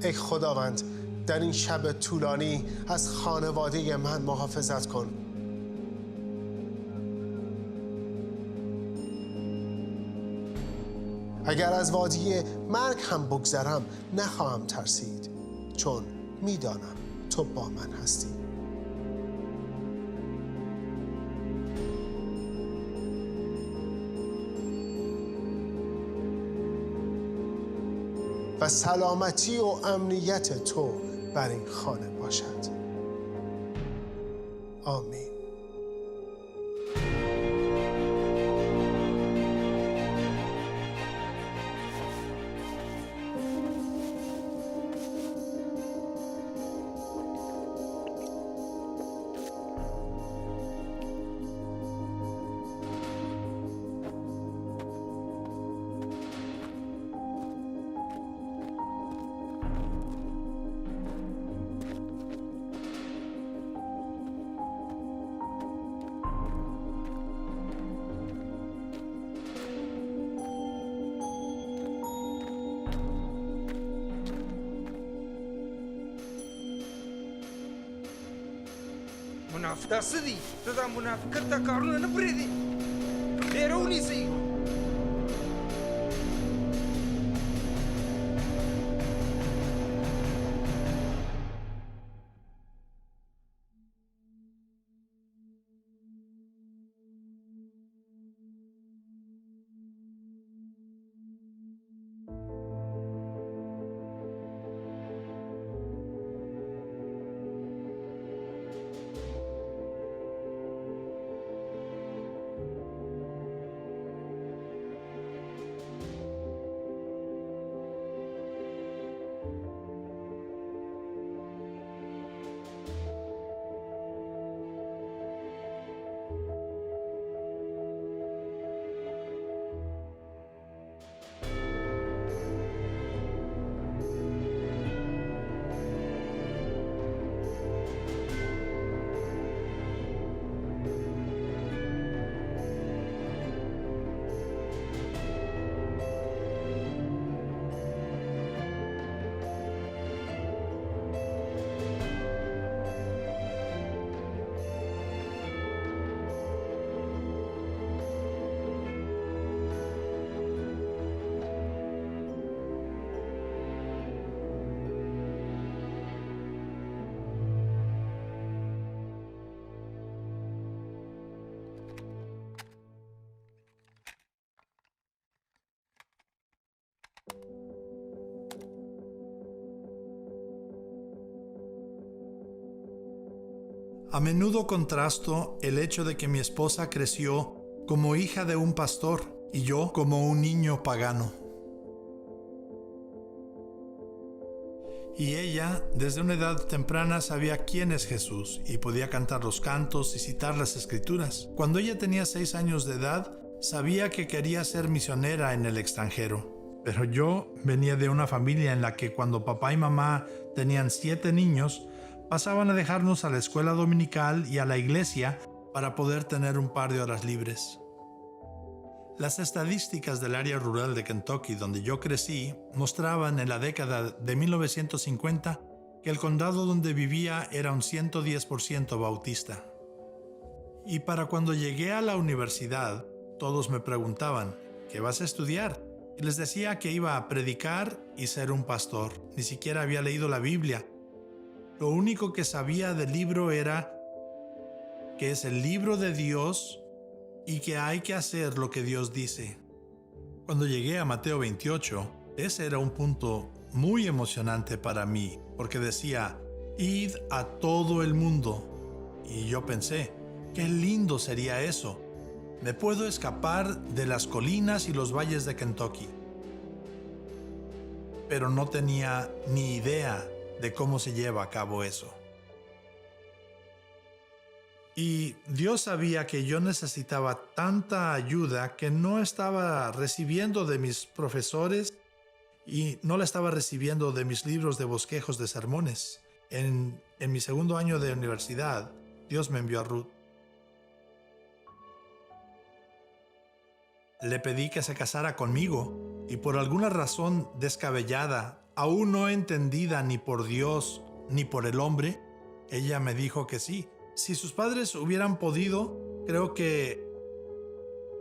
ای خداوند، در این شب طولانی از خانواده من محافظت کن. اگر از وادی مرگ هم بگذرم نخواهم ترسید، چون میدانم تو با من هستی. و سلامتی و امنیت تو بر این خانه باشد. آمین. منافقه څه دي؟ ته دا منافقت دا کارونه نه پرېږدې. ډېره ونیسئ. A menudo contrasto el hecho de que mi esposa creció como hija de un pastor y yo como un niño pagano. Y ella, desde una edad temprana, sabía quién es Jesús y podía cantar los cantos y citar las escrituras. Cuando ella tenía 6 años de edad, sabía que quería ser misionera en el extranjero. Pero yo venía de una familia en la que cuando papá y mamá tenían 7 niños, pasaban a dejarnos a la escuela dominical y a la iglesia para poder tener un par de horas libres. Las estadísticas del área rural de Kentucky, donde yo crecí, mostraban en la década de 1950 que el condado donde vivía era un 110% bautista. Y para cuando llegué a la universidad, todos me preguntaban, ¿qué vas a estudiar? Y les decía que iba a predicar y ser un pastor. Ni siquiera había leído la Biblia. Lo único que sabía del libro era que es el libro de Dios y que hay que hacer lo que Dios dice. Cuando llegué a Mateo 28, ese era un punto muy emocionante para mí, porque decía, id a todo el mundo. Y yo pensé, qué lindo sería eso. Me puedo escapar de las colinas y los valles de Kentucky. Pero no tenía ni idea de cómo se lleva a cabo eso. Y Dios sabía que yo necesitaba tanta ayuda que no estaba recibiendo de mis profesores y no la estaba recibiendo de mis libros de bosquejos de sermones. En mi segundo año de universidad, Dios me envió a Ruth. Le pedí que se casara conmigo y por alguna razón descabellada, aún no entendida ni por Dios ni por el hombre, ella me dijo que sí. Si sus padres hubieran podido, creo que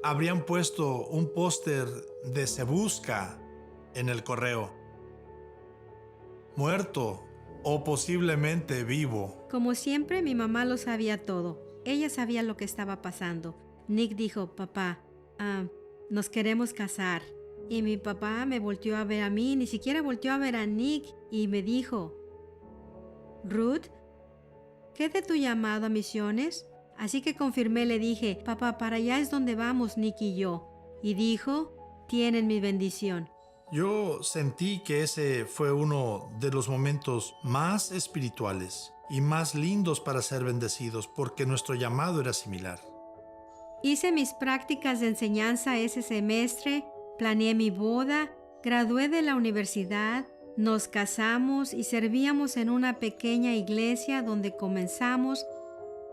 habrían puesto un póster de "Se busca" en el correo. Muerto o posiblemente vivo. Como siempre, mi mamá lo sabía todo. Ella sabía lo que estaba pasando. Nick dijo, papá, nos queremos casar. Y mi papá me volteó a ver a mí, ni siquiera volteó a ver a Nick y me dijo, Ruth, ¿qué de tu llamado a misiones? Así que confirmé, le dije, papá, para allá es donde vamos Nick y yo. Y dijo, tienen mi bendición. Yo sentí que ese fue uno de los momentos más espirituales y más lindos para ser bendecidos porque nuestro llamado era similar. Hice mis prácticas de enseñanza ese semestre, planeé mi boda, gradué de la universidad, nos casamos y servíamos en una pequeña iglesia donde comenzamos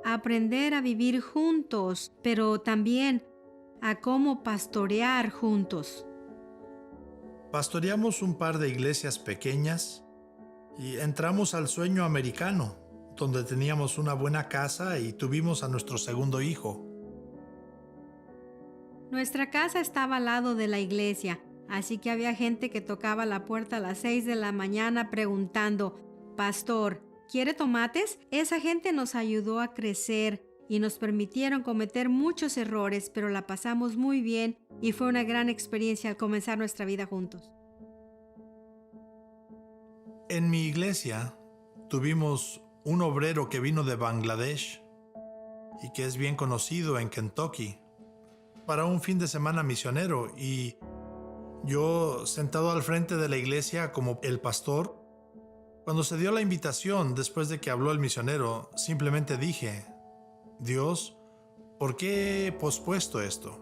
a aprender a vivir juntos, pero también a cómo pastorear juntos. Pastoreamos un par de iglesias pequeñas y entramos al sueño americano, donde teníamos una buena casa y tuvimos a nuestro segundo hijo. Nuestra casa estaba al lado de la iglesia, así que había gente que tocaba la puerta a las 6 de la mañana preguntando, Pastor, ¿quiere tomates? Esa gente nos ayudó a crecer y nos permitieron cometer muchos errores, pero la pasamos muy bien y fue una gran experiencia al comenzar nuestra vida juntos. En mi iglesia tuvimos un obrero que vino de Bangladesh y que es bien conocido en Kentucky para un fin de semana misionero, y yo, sentado al frente de la iglesia como el pastor, cuando se dio la invitación después de que habló el misionero, simplemente dije, Dios, ¿por qué he pospuesto esto?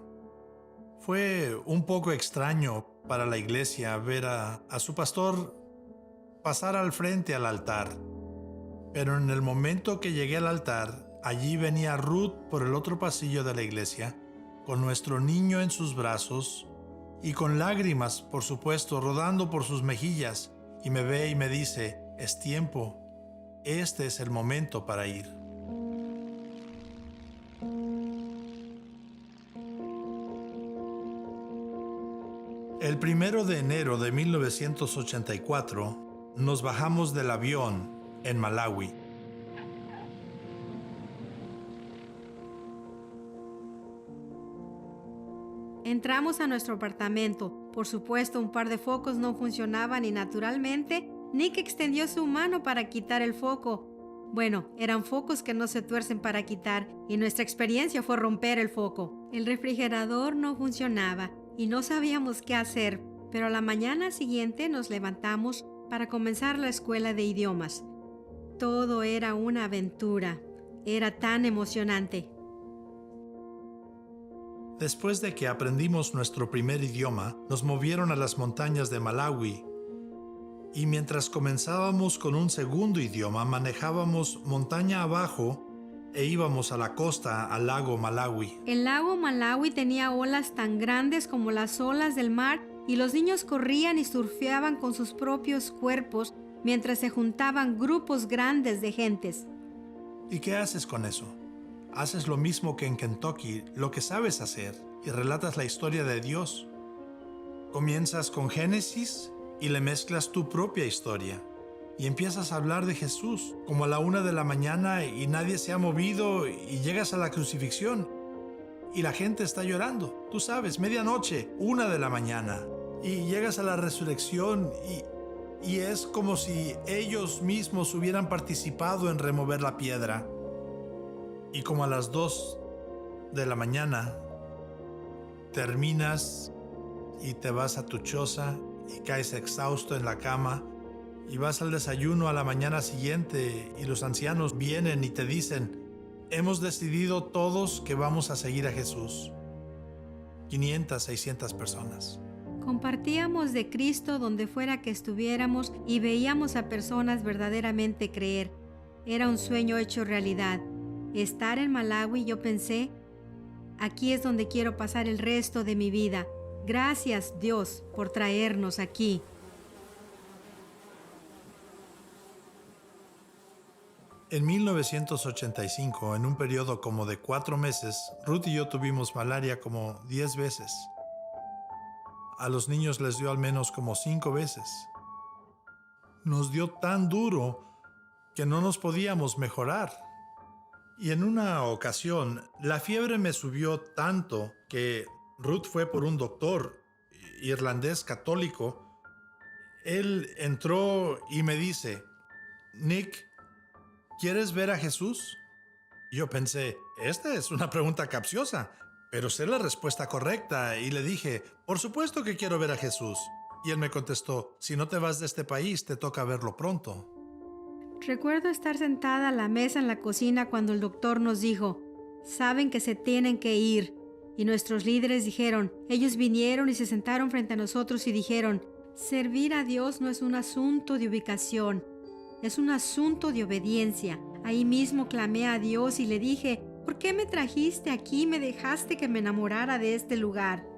Fue un poco extraño para la iglesia ver a su pastor pasar al frente al altar, pero en el momento que llegué al altar, allí venía Ruth por el otro pasillo de la iglesia, con nuestro niño en sus brazos y con lágrimas, por supuesto, rodando por sus mejillas, y me ve y me dice, es tiempo, este es el momento para ir. El 1 de enero de 1984 nos bajamos del avión en Malawi. Entramos a nuestro apartamento. Por supuesto, un par de focos no funcionaban y naturalmente, Nick extendió su mano para quitar el foco. Bueno, eran focos que no se tuercen para quitar y nuestra experiencia fue romper el foco. El refrigerador no funcionaba y no sabíamos qué hacer, pero a la mañana siguiente nos levantamos para comenzar la escuela de idiomas. Todo era una aventura. Era tan emocionante. Después de que aprendimos nuestro primer idioma, nos movieron a las montañas de Malawi. Y mientras comenzábamos con un segundo idioma, manejábamos montaña abajo e íbamos a la costa, al lago Malawi. El lago Malawi tenía olas tan grandes como las olas del mar y los niños corrían y surfeaban con sus propios cuerpos mientras se juntaban grupos grandes de gentes. ¿Y qué haces con eso? Haces lo mismo que en Kentucky, lo que sabes hacer, y relatas la historia de Dios. Comienzas con Génesis y le mezclas tu propia historia. Y empiezas a hablar de Jesús, como a la 1 de la mañana y nadie se ha movido y llegas a la crucifixión. Y la gente está llorando, tú sabes, medianoche, 1 de la mañana. Y llegas a la resurrección y es como si ellos mismos hubieran participado en remover la piedra. Y como a las 2 de la mañana, terminas y te vas a tu choza y caes exhausto en la cama y vas al desayuno a la mañana siguiente y los ancianos vienen y te dicen: hemos decidido todos que vamos a seguir a Jesús. 500, 600 personas. Compartíamos de Cristo donde fuera que estuviéramos y veíamos a personas verdaderamente creer. Era un sueño hecho realidad. Estar en Malawi, yo pensé, aquí es donde quiero pasar el resto de mi vida. Gracias, Dios, por traernos aquí. En 1985, en un periodo como de 4 meses, Ruth y yo tuvimos malaria como 10 veces. A los niños les dio al menos como 5 veces. Nos dio tan duro que no nos podíamos mejorar. Y en una ocasión, la fiebre me subió tanto que Ruth fue por un doctor irlandés católico. Él entró y me dice: Nick, ¿quieres ver a Jesús? Yo pensé, esta es una pregunta capciosa, pero sé la respuesta correcta y le dije, por supuesto que quiero ver a Jesús. Y él me contestó, si no te vas de este país, te toca verlo pronto. Recuerdo estar sentada a la mesa en la cocina cuando el doctor nos dijo, saben que se tienen que ir. Y nuestros líderes dijeron, ellos vinieron y se sentaron frente a nosotros y dijeron, servir a Dios no es un asunto de ubicación, es un asunto de obediencia. Ahí mismo clamé a Dios y le dije, ¿por qué me trajiste aquí y me dejaste que me enamorara de este lugar?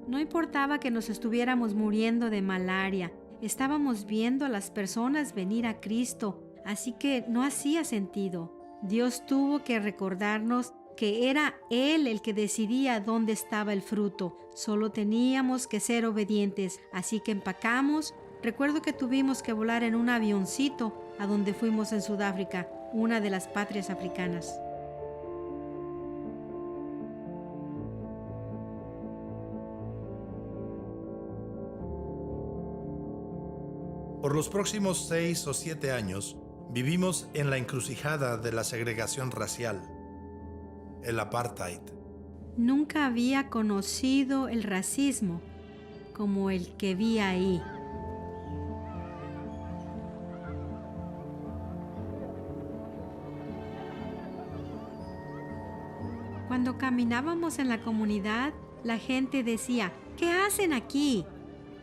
No importaba que nos estuviéramos muriendo de malaria, estábamos viendo a las personas venir a Cristo, así que no hacía sentido. Dios tuvo que recordarnos que era Él el que decidía dónde estaba el fruto. Solo teníamos que ser obedientes, así que empacamos. Recuerdo que tuvimos que volar en un avioncito a donde fuimos en Sudáfrica, una de las patrias africanas. Por los próximos 6 o 7 años, vivimos en la encrucijada de la segregación racial, el apartheid. Nunca había conocido el racismo como el que vi ahí. Cuando caminábamos en la comunidad, la gente decía, ¿qué hacen aquí?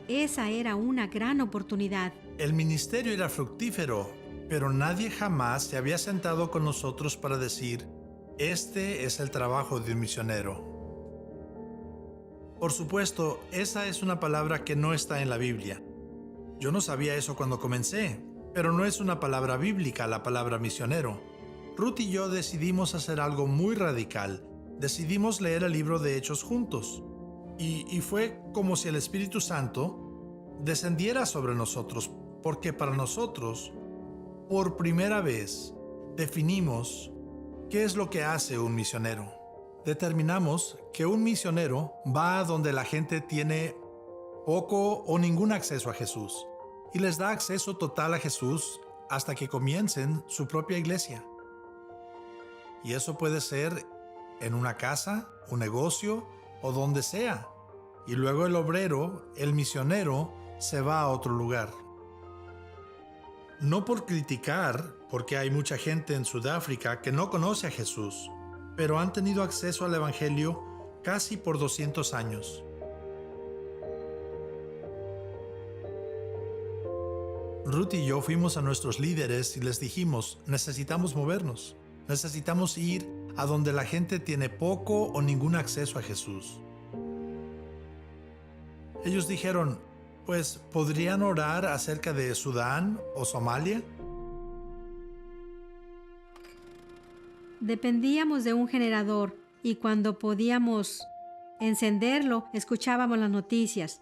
Esa era una gran oportunidad. El ministerio era fructífero, pero nadie jamás se había sentado con nosotros para decir, este es el trabajo de un misionero. Por supuesto, esa es una palabra que no está en la Biblia. Yo no sabía eso cuando comencé, pero no es una palabra bíblica la palabra misionero. Ruth y yo decidimos hacer algo muy radical. Decidimos leer el libro de Hechos juntos. Y fue como si el Espíritu Santo descendiera sobre nosotros, porque para nosotros, por primera vez, definimos qué es lo que hace un misionero. Determinamos que un misionero va a donde la gente tiene poco o ningún acceso a Jesús y les da acceso total a Jesús hasta que comiencen su propia iglesia. Y eso puede ser en una casa, un negocio o donde sea. Y luego el obrero, el misionero, se va a otro lugar. No por criticar, porque hay mucha gente en Sudáfrica que no conoce a Jesús, pero han tenido acceso al Evangelio casi por 200 años. Ruth y yo fuimos a nuestros líderes y les dijimos, necesitamos movernos, necesitamos ir a donde la gente tiene poco o ningún acceso a Jesús. Ellos dijeron, pues, ¿podrían orar acerca de Sudán o Somalia? Dependíamos de un generador y cuando podíamos encenderlo, escuchábamos las noticias.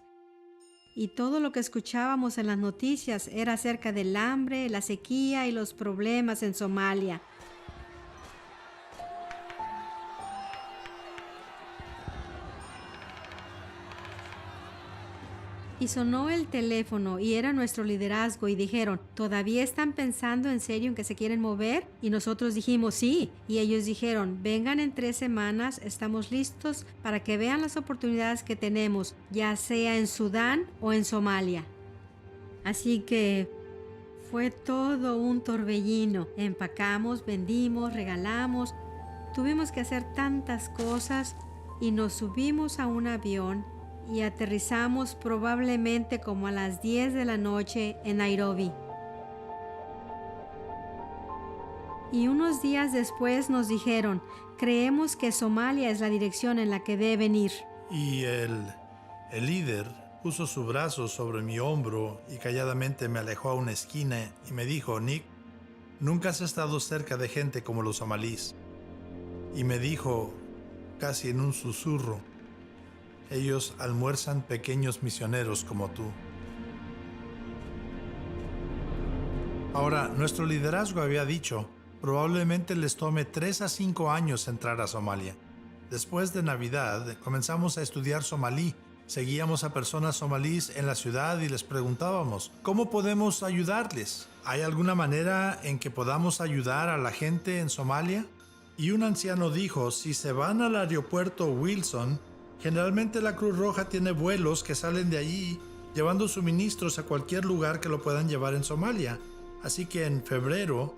Y todo lo que escuchábamos en las noticias era acerca del hambre, la sequía y los problemas en Somalia. Y sonó el teléfono y era nuestro liderazgo y dijeron, ¿todavía están pensando en serio en que se quieren mover? Y nosotros dijimos sí. Y ellos dijeron, vengan en 3 semanas, estamos listos para que vean las oportunidades que tenemos, ya sea en Sudán o en Somalia. Así que fue todo un torbellino. Empacamos, vendimos, regalamos. Tuvimos que hacer tantas cosas y nos subimos a un avión y aterrizamos probablemente como a las 10 de la noche en Nairobi. Y unos días después nos dijeron, creemos que Somalia es la dirección en la que deben ir. Y el líder puso su brazo sobre mi hombro y calladamente me alejó a una esquina y me dijo, Nick, nunca has estado cerca de gente como los somalíes. Y me dijo, casi en un susurro, ellos almuerzan pequeños misioneros como tú. Ahora, nuestro liderazgo había dicho, probablemente les tome 3 a 5 años entrar a Somalia. Después de Navidad, comenzamos a estudiar somalí. Seguíamos a personas somalíes en la ciudad y les preguntábamos, ¿cómo podemos ayudarles? ¿Hay alguna manera en que podamos ayudar a la gente en Somalia? Y un anciano dijo, si se van al aeropuerto Wilson, generalmente la Cruz Roja tiene vuelos que salen de allí llevando suministros a cualquier lugar que lo puedan llevar en Somalia. Así que en febrero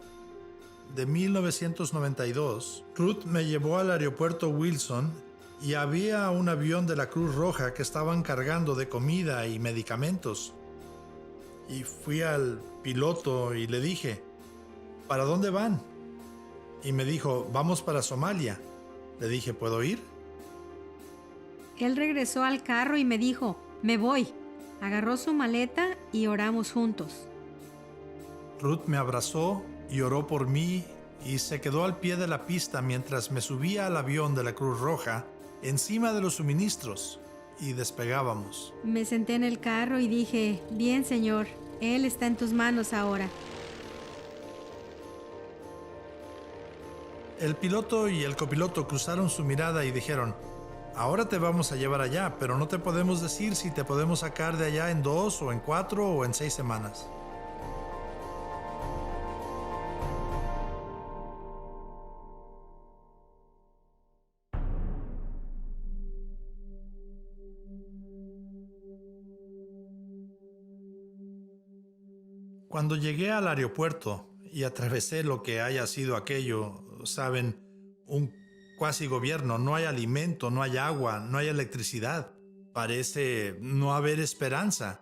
de 1992, Ruth me llevó al aeropuerto Wilson y había un avión de la Cruz Roja que estaban cargando de comida y medicamentos. Y fui al piloto y le dije, ¿para dónde van? Y me dijo, vamos para Somalia. Le dije, ¿puedo ir? Él regresó al carro y me dijo, me voy. Agarró su maleta y oramos juntos. Ruth me abrazó y oró por mí y se quedó al pie de la pista mientras me subía al avión de la Cruz Roja encima de los suministros y despegábamos. Me senté en el carro y dije, bien, Señor, Él está en tus manos ahora. El piloto y el copiloto cruzaron su mirada y dijeron, ahora te vamos a llevar allá, pero no te podemos decir si te podemos sacar de allá en 2 o en 4 o en 6 semanas. Cuando llegué al aeropuerto y atravesé lo que haya sido aquello, saben, un cuasi gobierno, no hay alimento, no hay agua, no hay electricidad. Parece no haber esperanza.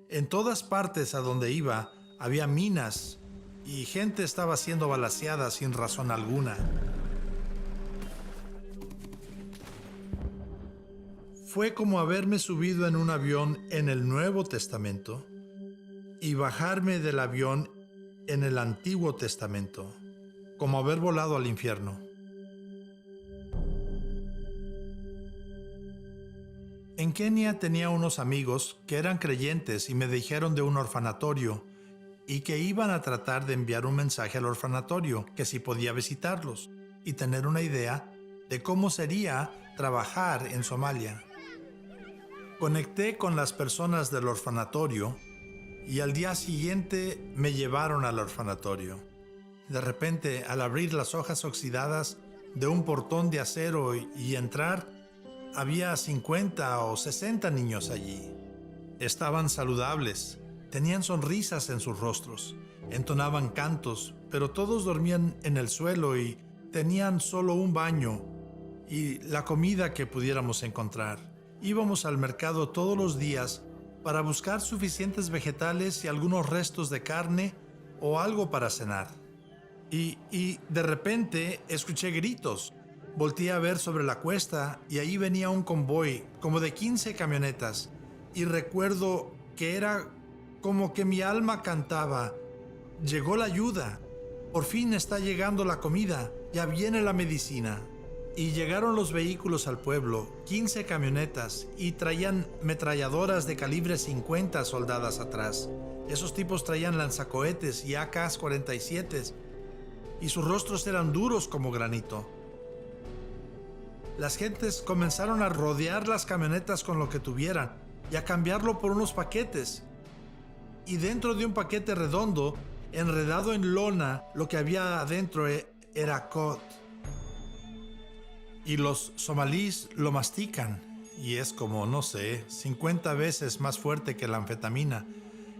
En todas partes a donde iba había minas y gente estaba siendo balaceada sin razón alguna. Fue como haberme subido en un avión en el Nuevo Testamento y bajarme del avión en el Antiguo Testamento, como haber volado al infierno. En Kenia tenía unos amigos que eran creyentes y me dijeron de un orfanatorio y que iban a tratar de enviar un mensaje al orfanatorio, que si podía visitarlos y tener una idea de cómo sería trabajar en Somalia. Conecté con las personas del orfanatorio y al día siguiente me llevaron al orfanatorio. De repente, al abrir las hojas oxidadas de un portón de acero y entrar, había 50 o 60 niños allí. Estaban saludables, tenían sonrisas en sus rostros, entonaban cantos, pero todos dormían en el suelo y tenían solo un baño y la comida que pudiéramos encontrar. Íbamos al mercado todos los días para buscar suficientes vegetales y algunos restos de carne o algo para cenar. Y de repente escuché gritos. Volteé a ver sobre la cuesta y ahí venía un convoy como de 15 camionetas y recuerdo que era como que mi alma cantaba, llegó la ayuda, por fin está llegando la comida, ya viene la medicina. Y llegaron los vehículos al pueblo, 15 camionetas, y traían metralladoras de calibre 50 soldadas atrás. Esos tipos traían lanzacohetes y AK-47 y sus rostros eran duros como granito. Las gentes comenzaron a rodear las camionetas con lo que tuvieran, y a cambiarlo por unos paquetes. Y dentro de un paquete redondo, enredado en lona, lo que había adentro era cod. Y los somalíes lo mastican y es como, no sé, 50 veces más fuerte que la anfetamina.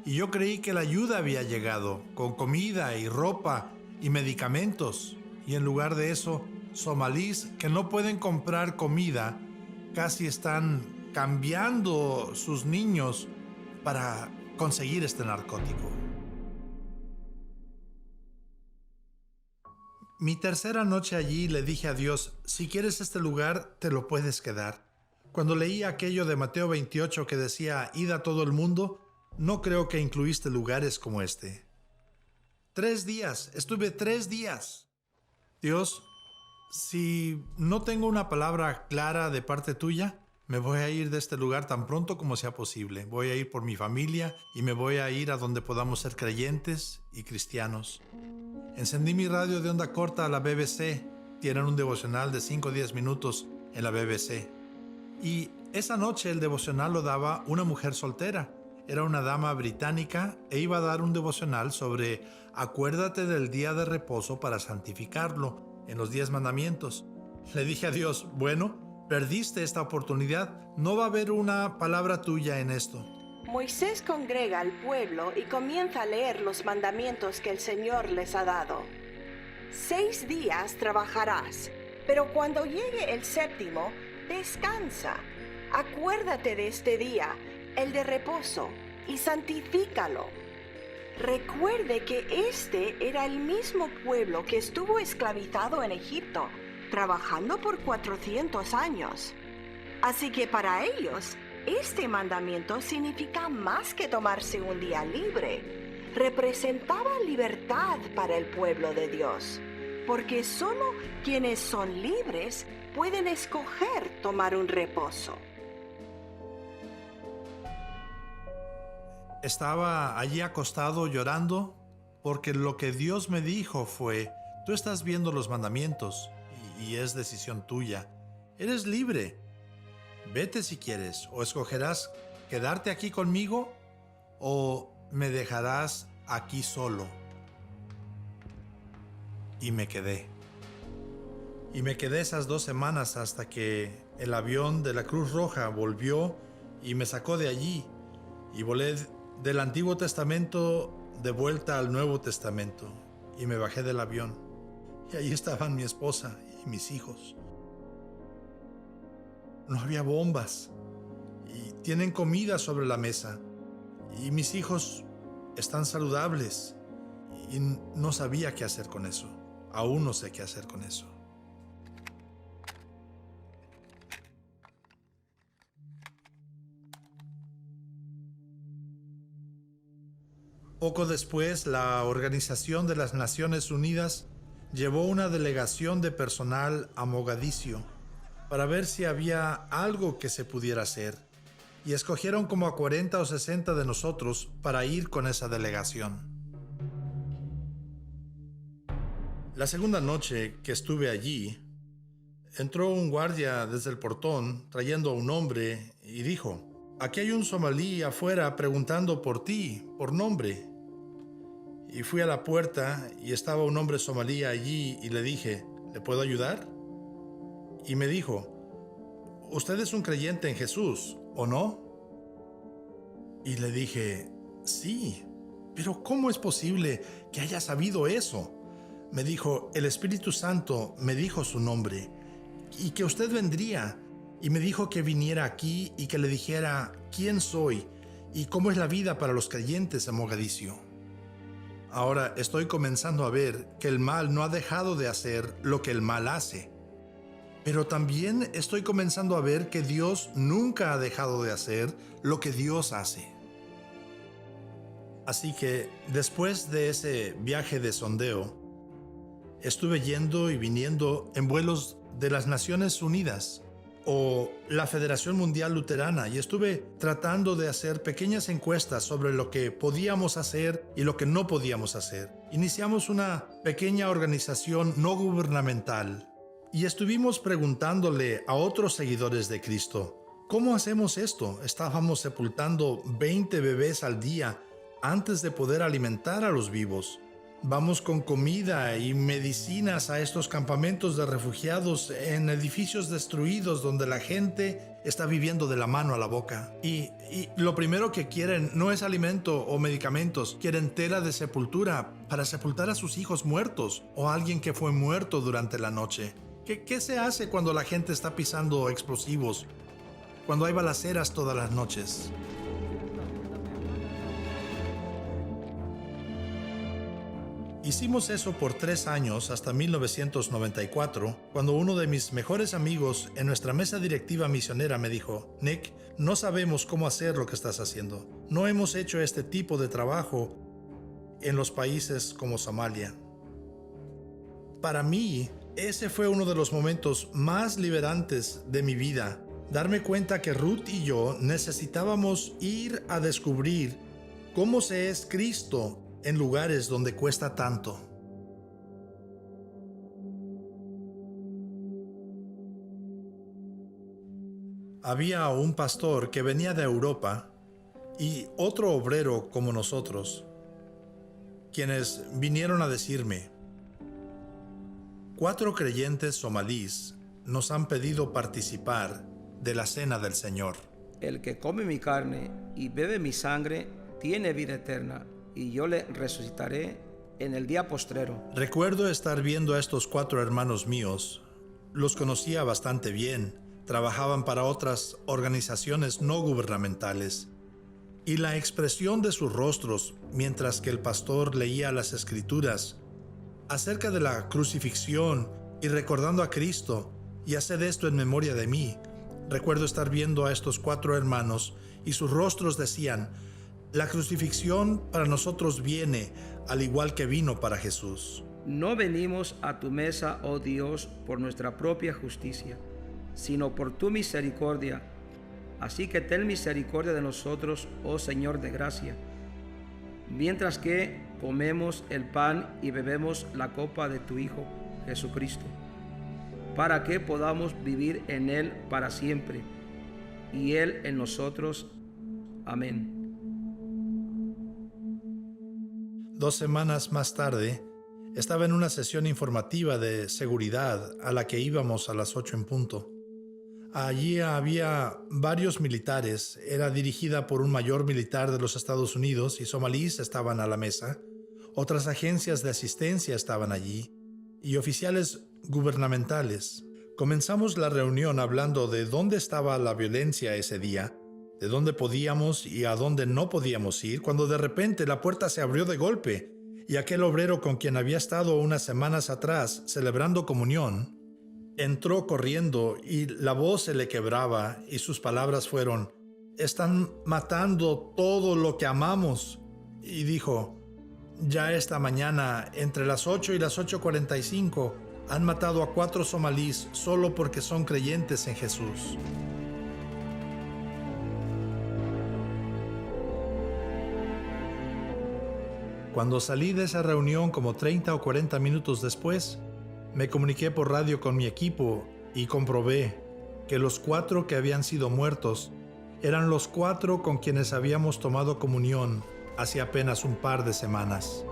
Y yo creí que la ayuda había llegado, con comida y ropa y medicamentos. Y en lugar de eso, somalíes que no pueden comprar comida, casi están cambiando sus niños para conseguir este narcótico. Mi tercera noche allí le dije a Dios, si quieres este lugar, te lo puedes quedar. Cuando leí aquello de Mateo 28 que decía, id a todo el mundo, no creo que incluiste lugares como este. 3 días, estuve 3 días. Dios, si no tengo una palabra clara de parte tuya, me voy a ir de este lugar tan pronto como sea posible. Voy a ir por mi familia y me voy a ir a donde podamos ser creyentes y cristianos. Encendí mi radio de onda corta a la BBC. Tienen un devocional de 5 o 10 minutos en la BBC. Y esa noche el devocional lo daba una mujer soltera. Era una dama británica e iba a dar un devocional sobre acuérdate del día de reposo para santificarlo en los 10 mandamientos. Le dije a Dios, bueno, perdiste esta oportunidad, no va a haber una palabra tuya en esto. Moisés congrega al pueblo y comienza a leer los mandamientos que el Señor les ha dado. 6 días trabajarás, pero cuando llegue el 7º, descansa. Acuérdate de este día, el de reposo, y santifícalo. Recuerde que este era el mismo pueblo que estuvo esclavizado en Egipto, trabajando por 400 años. Así que para ellos, este mandamiento significa más que tomarse un día libre. Representaba libertad para el pueblo de Dios, porque solo quienes son libres pueden escoger tomar un reposo. Estaba allí acostado llorando porque lo que Dios me dijo fue, tú estás viendo los mandamientos y es decisión tuya. Eres libre. Vete si quieres, o escogerás quedarte aquí conmigo o me dejarás aquí solo. Y me quedé. Y me quedé esas 2 semanas hasta que el avión de la Cruz Roja volvió y me sacó de allí. Y volé del Antiguo Testamento de vuelta al Nuevo Testamento. Y me bajé del avión. Y allí estaban mi esposa y mis hijos. No había bombas. Y tienen comida sobre la mesa. Y mis hijos están saludables. Y no sabía qué hacer con eso. Aún no sé qué hacer con eso. Poco después, la Organización de las Naciones Unidas llevó una delegación de personal a Mogadiscio para ver si había algo que se pudiera hacer, y escogieron como a 40 o 60 de nosotros para ir con esa delegación. La segunda noche que estuve allí, entró un guardia desde el portón trayendo a un hombre y dijo, aquí hay un somalí afuera preguntando por ti, por nombre. Y fui a la puerta y estaba un hombre somalí allí y le dije, ¿le puedo ayudar? Y me dijo, ¿usted es un creyente en Jesús, o no? Y le dije, sí, pero ¿cómo es posible que haya sabido eso? Me dijo, el Espíritu Santo me dijo su nombre y que usted vendría. Y me dijo que viniera aquí y que le dijera quién soy y cómo es la vida para los creyentes en Mogadiscio. Ahora estoy comenzando a ver que el mal no ha dejado de hacer lo que el mal hace. Pero también estoy comenzando a ver que Dios nunca ha dejado de hacer lo que Dios hace. Así que después de ese viaje de sondeo, estuve yendo y viniendo en vuelos de las Naciones Unidas o la Federación Mundial Luterana y estuve tratando de hacer pequeñas encuestas sobre lo que podíamos hacer y lo que no podíamos hacer. Iniciamos una pequeña organización no gubernamental y estuvimos preguntándole a otros seguidores de Cristo, ¿Cómo hacemos esto? Estábamos sepultando 20 bebés al día antes de poder alimentar a los vivos. Vamos con comida y medicinas a estos campamentos de refugiados en edificios destruidos donde la gente está viviendo de la mano a la boca. Y lo primero que quieren no es alimento o medicamentos, quieren tela de sepultura para sepultar a sus hijos muertos o a alguien que fue muerto durante la noche. ¿Qué se hace cuando la gente está pisando explosivos? Cuando hay balaceras todas las noches. Hicimos eso por 3 años hasta 1994, cuando uno de mis mejores amigos en nuestra mesa directiva misionera me dijo: Nick, no sabemos cómo hacer lo que estás haciendo. No hemos hecho este tipo de trabajo en los países como Somalia. Para mí, ese fue uno de los momentos más liberantes de mi vida. Darme cuenta que Ruth y yo necesitábamos ir a descubrir cómo se es Cristo en lugares donde cuesta tanto. Había un pastor que venía de Europa y otro obrero como nosotros, quienes vinieron a decirme: 4 creyentes somalíes nos han pedido participar de la cena del Señor. El que come mi carne y bebe mi sangre tiene vida eterna, y yo le resucitaré en el día postrero. Recuerdo estar viendo a estos 4 hermanos míos. Los conocía bastante bien. Trabajaban para otras organizaciones no gubernamentales. Y la expresión de sus rostros mientras que el pastor leía las Escrituras acerca de la crucifixión y recordando a Cristo, y haced esto en memoria de mí. Recuerdo estar viendo a estos 4 hermanos y sus rostros decían: la crucifixión para nosotros viene, al igual que vino para Jesús. No venimos a tu mesa, oh Dios, por nuestra propia justicia, sino por tu misericordia. Así que ten misericordia de nosotros, oh Señor de gracia, mientras que comemos el pan y bebemos la copa de tu Hijo Jesucristo, para que podamos vivir en Él para siempre, y Él en nosotros. Amén. 2 semanas más tarde, estaba en una sesión informativa de seguridad a la que íbamos a las 8 en punto. Allí había varios militares, era dirigida por un mayor militar de los Estados Unidos y somalíes estaban a la mesa. Otras agencias de asistencia estaban allí y oficiales gubernamentales. Comenzamos la reunión hablando de dónde estaba la violencia ese día, de dónde podíamos y a dónde no podíamos ir, cuando de repente la puerta se abrió de golpe y aquel obrero con quien había estado unas semanas atrás celebrando comunión entró corriendo y la voz se le quebraba y sus palabras fueron: están matando todo lo que amamos. Y dijo: ya esta mañana, entre las 8 y las 8:45, han matado a 4 somalíes solo porque son creyentes en Jesús. Cuando salí de esa reunión como 30 o 40 minutos después, me comuniqué por radio con mi equipo y comprobé que los 4 que habían sido muertos eran los 4 con quienes habíamos tomado comunión hace apenas un par de semanas.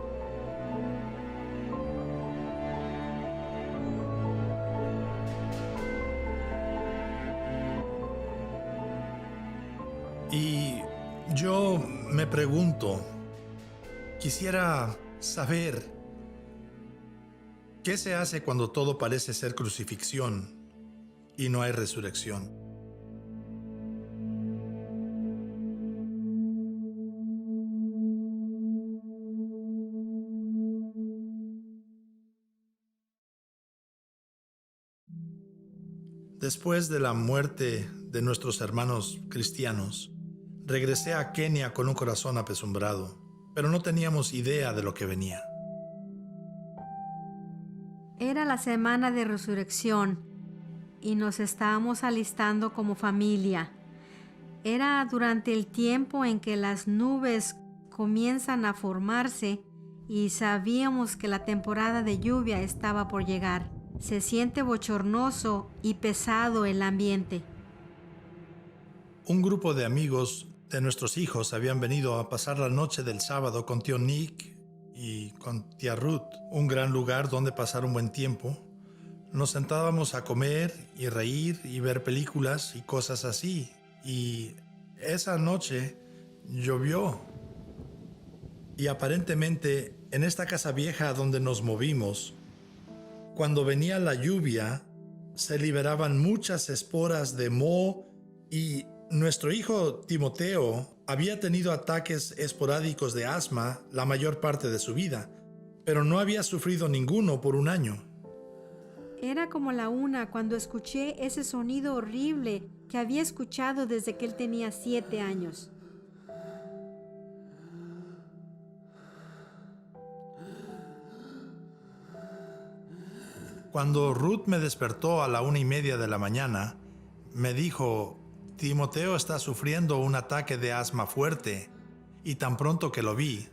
Y yo me pregunto, quisiera saber, ¿qué se hace cuando todo parece ser crucifixión y no hay resurrección? Después de la muerte de nuestros hermanos cristianos, regresé a Kenia con un corazón apesumbrado, pero no teníamos idea de lo que venía. Era la semana de resurrección y nos estábamos alistando como familia. Era durante el tiempo en que las nubes comienzan a formarse y sabíamos que la temporada de lluvia estaba por llegar. Se siente bochornoso y pesado el ambiente. Un grupo de amigos de nuestros hijos habían venido a pasar la noche del sábado con tío Nick y con tía Ruth, un gran lugar donde pasar un buen tiempo. Nos sentábamos a comer y reír y ver películas y cosas así. Y esa noche llovió. Y aparentemente en esta casa vieja donde nos movimos, cuando venía la lluvia, se liberaban muchas esporas de moho y nuestro hijo Timoteo había tenido ataques esporádicos de asma la mayor parte de su vida, pero no había sufrido ninguno por un año. Era como la 1 cuando escuché ese sonido horrible que había escuchado desde que él tenía 7 años. Cuando Ruth me despertó a la 1:30 de la mañana, me dijo: Timoteo está sufriendo un ataque de asma fuerte, y tan pronto que lo vi,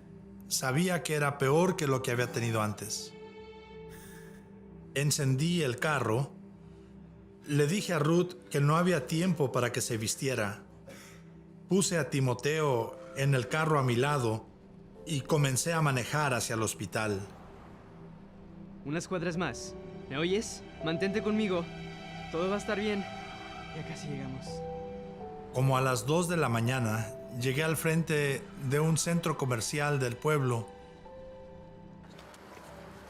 sabía que era peor que lo que había tenido antes. Encendí el carro, le dije a Ruth que no había tiempo para que se vistiera. Puse a Timoteo en el carro a mi lado y comencé a manejar hacia el hospital. Unas cuadras más. ¿Me oyes? Mantente conmigo. Todo va a estar bien. Ya casi llegamos. Como a las 2 de la mañana, llegué al frente de un centro comercial del pueblo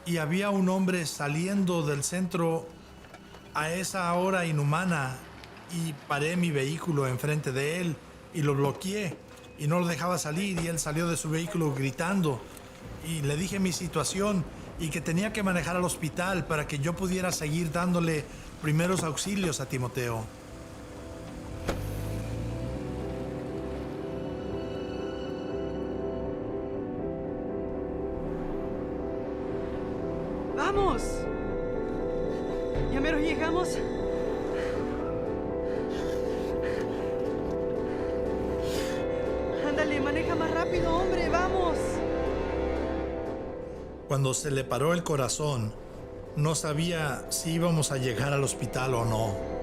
y había un hombre saliendo del centro a esa hora inhumana y paré mi vehículo enfrente de él y lo bloqueé y no lo dejaba salir y él salió de su vehículo gritando y le dije mi situación y que tenía que manejar al hospital para que yo pudiera seguir dándole primeros auxilios a Timoteo. ¡Vamos! ¿Ya mero llegamos? Ándale, maneja más rápido, hombre, vamos. Cuando se le paró el corazón, no sabía si íbamos a llegar al hospital o no.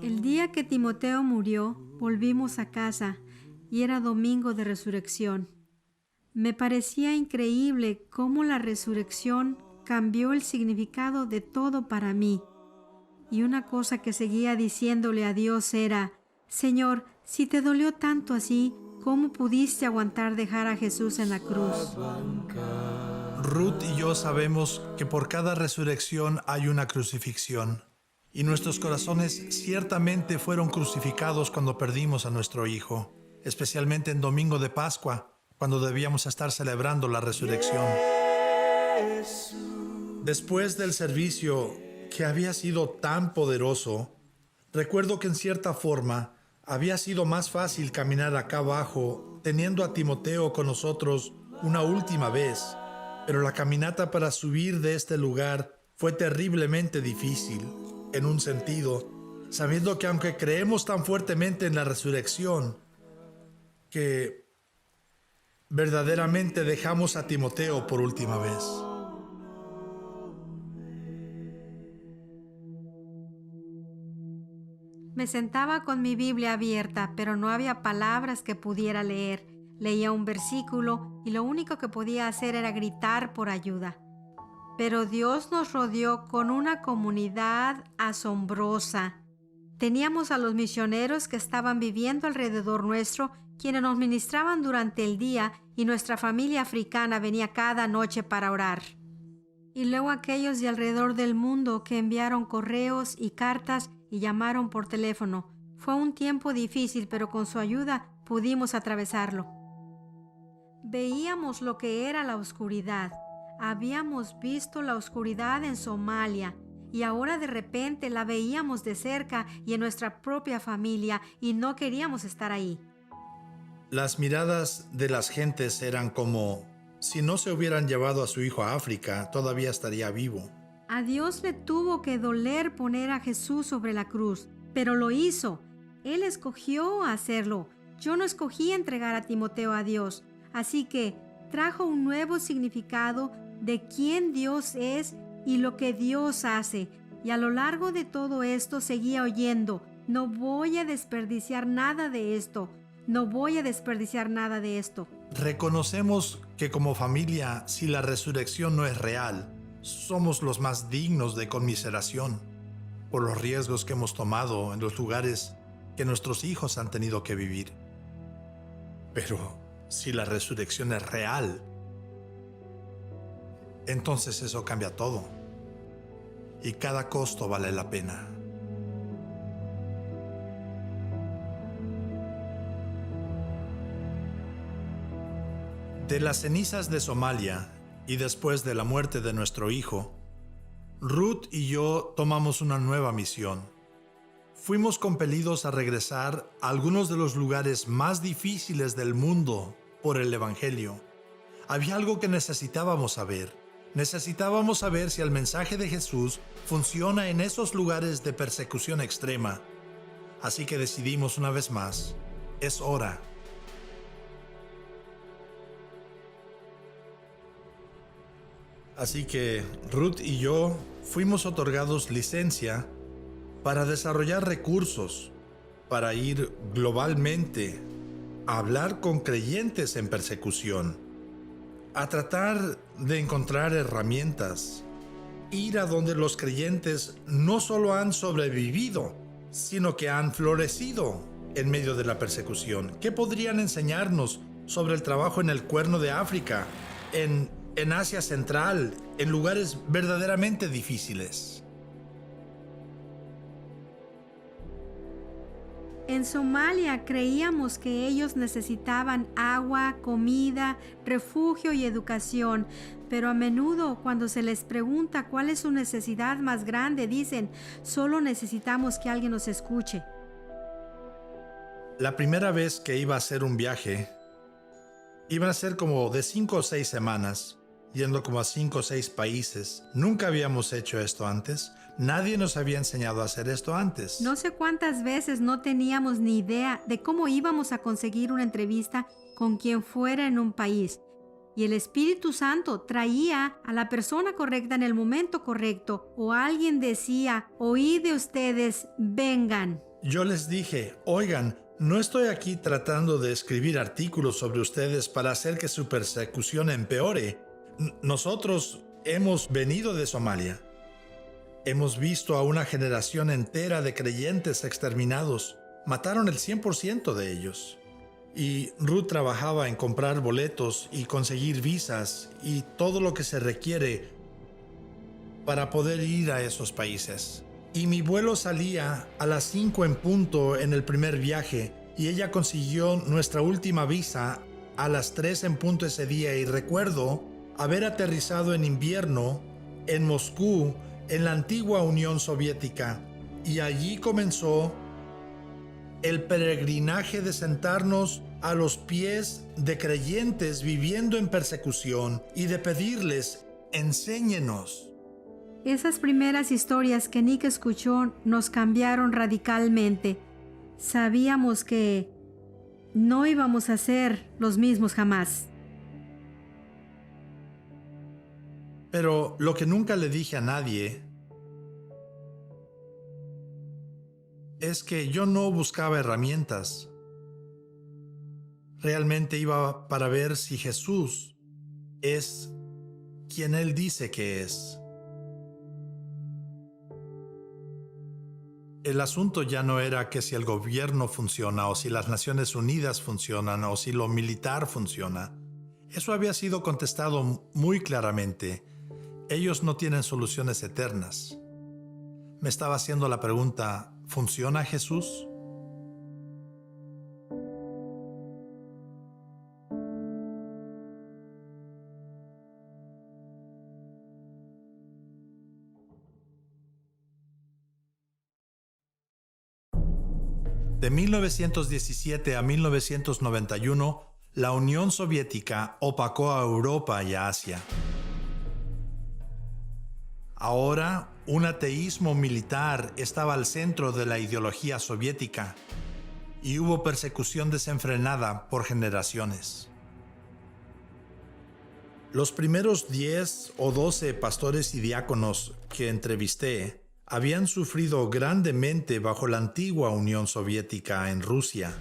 El día que Timoteo murió, volvimos a casa y era domingo de resurrección. Me parecía increíble cómo la resurrección cambió el significado de todo para mí. Y una cosa que seguía diciéndole a Dios era: Señor, si te dolió tanto así, ¿cómo pudiste aguantar dejar a Jesús en la cruz? Ruth y yo sabemos que por cada resurrección hay una crucifixión. Y nuestros corazones ciertamente fueron crucificados cuando perdimos a nuestro hijo, especialmente en Domingo de Pascua, cuando debíamos estar celebrando la resurrección. Después del servicio, que había sido tan poderoso, recuerdo que en cierta forma había sido más fácil caminar acá abajo, teniendo a Timoteo con nosotros una última vez, pero la caminata para subir de este lugar fue terriblemente difícil, en un sentido, sabiendo que aunque creemos tan fuertemente en la resurrección, que verdaderamente dejamos a Timoteo por última vez. Me sentaba con mi Biblia abierta, pero no había palabras que pudiera leer. Leía un versículo y lo único que podía hacer era gritar por ayuda. Pero Dios nos rodeó con una comunidad asombrosa. Teníamos a los misioneros que estaban viviendo alrededor nuestro, quienes nos ministraban durante el día, y nuestra familia africana venía cada noche para orar. Y luego aquellos de alrededor del mundo que enviaron correos y cartas y llamaron por teléfono. Fue un tiempo difícil, pero con su ayuda pudimos atravesarlo. Veíamos lo que era la oscuridad. Habíamos visto la oscuridad en Somalia y ahora de repente la veíamos de cerca y en nuestra propia familia y no queríamos estar ahí. Las miradas de las gentes eran como si no se hubieran llevado a su hijo a África, todavía estaría vivo. A Dios le tuvo que doler poner a Jesús sobre la cruz, pero lo hizo. Él escogió hacerlo. Yo no escogí entregar a Timoteo a Dios. Así que trajo un nuevo significado de quién Dios es y lo que Dios hace. Y a lo largo de todo esto seguía oyendo: no voy a desperdiciar nada de esto. No voy a desperdiciar nada de esto. Reconocemos que como familia, si la resurrección no es real, somos los más dignos de conmiseración por los riesgos que hemos tomado en los lugares que nuestros hijos han tenido que vivir. Pero si la resurrección es real, entonces eso cambia todo. Y cada costo vale la pena. De las cenizas de Somalia y después de la muerte de nuestro hijo, Ruth y yo tomamos una nueva misión. Fuimos compelidos a regresar a algunos de los lugares más difíciles del mundo por el Evangelio. Había algo que necesitábamos saber. Necesitábamos saber si el mensaje de Jesús funciona en esos lugares de persecución extrema. Así que decidimos una vez más: es hora. Así que Ruth y yo fuimos otorgados licencia para desarrollar recursos, para ir globalmente a hablar con creyentes en persecución, a tratar de encontrar herramientas, ir a donde los creyentes no solo han sobrevivido, sino que han florecido en medio de la persecución. ¿Qué podrían enseñarnos sobre el trabajo en el Cuerno de África, en Asia Central, en lugares verdaderamente difíciles? En Somalia creíamos que ellos necesitaban agua, comida, refugio y educación, pero a menudo cuando se les pregunta cuál es su necesidad más grande, dicen: solo necesitamos que alguien nos escuche. La primera vez que iba a hacer un viaje, iban a ser como de 5 o 6 semanas, yendo como a 5 o 6 países. Nunca habíamos hecho esto antes. Nadie nos había enseñado a hacer esto antes. No sé cuántas veces no teníamos ni idea de cómo íbamos a conseguir una entrevista con quien fuera en un país. Y el Espíritu Santo traía a la persona correcta en el momento correcto, o alguien decía: oí de ustedes, vengan. Yo les dije: oigan, no estoy aquí tratando de escribir artículos sobre ustedes para hacer que su persecución empeore. Nosotros hemos venido de Somalia. Hemos visto a una generación entera de creyentes exterminados. Mataron el 100% de ellos. Y Ruth trabajaba en comprar boletos y conseguir visas y todo lo que se requiere para poder ir a esos países. Y mi vuelo salía a las 5 en punto en el primer viaje y ella consiguió nuestra última visa a las 3 en punto ese día, y recuerdo haber aterrizado en invierno en Moscú, en la antigua Unión Soviética, y allí comenzó el peregrinaje de sentarnos a los pies de creyentes viviendo en persecución y de pedirles: enséñenos. Esas primeras historias que Nick escuchó nos cambiaron radicalmente. Sabíamos que no íbamos a ser los mismos jamás. Pero lo que nunca le dije a nadie es que yo no buscaba herramientas. Realmente iba para ver si Jesús es quien Él dice que es. El asunto ya no era que si el gobierno funciona, o si las Naciones Unidas funcionan, o si lo militar funciona. Eso había sido contestado muy claramente. Ellos no tienen soluciones eternas. Me estaba haciendo la pregunta, ¿funciona Jesús? De 1917 a 1991, la Unión Soviética opacó a Europa y a Asia. Ahora, un ateísmo militar estaba al centro de la ideología soviética y hubo persecución desenfrenada por generaciones. Los primeros 10 o 12 pastores y diáconos que entrevisté habían sufrido grandemente bajo la antigua Unión Soviética en Rusia,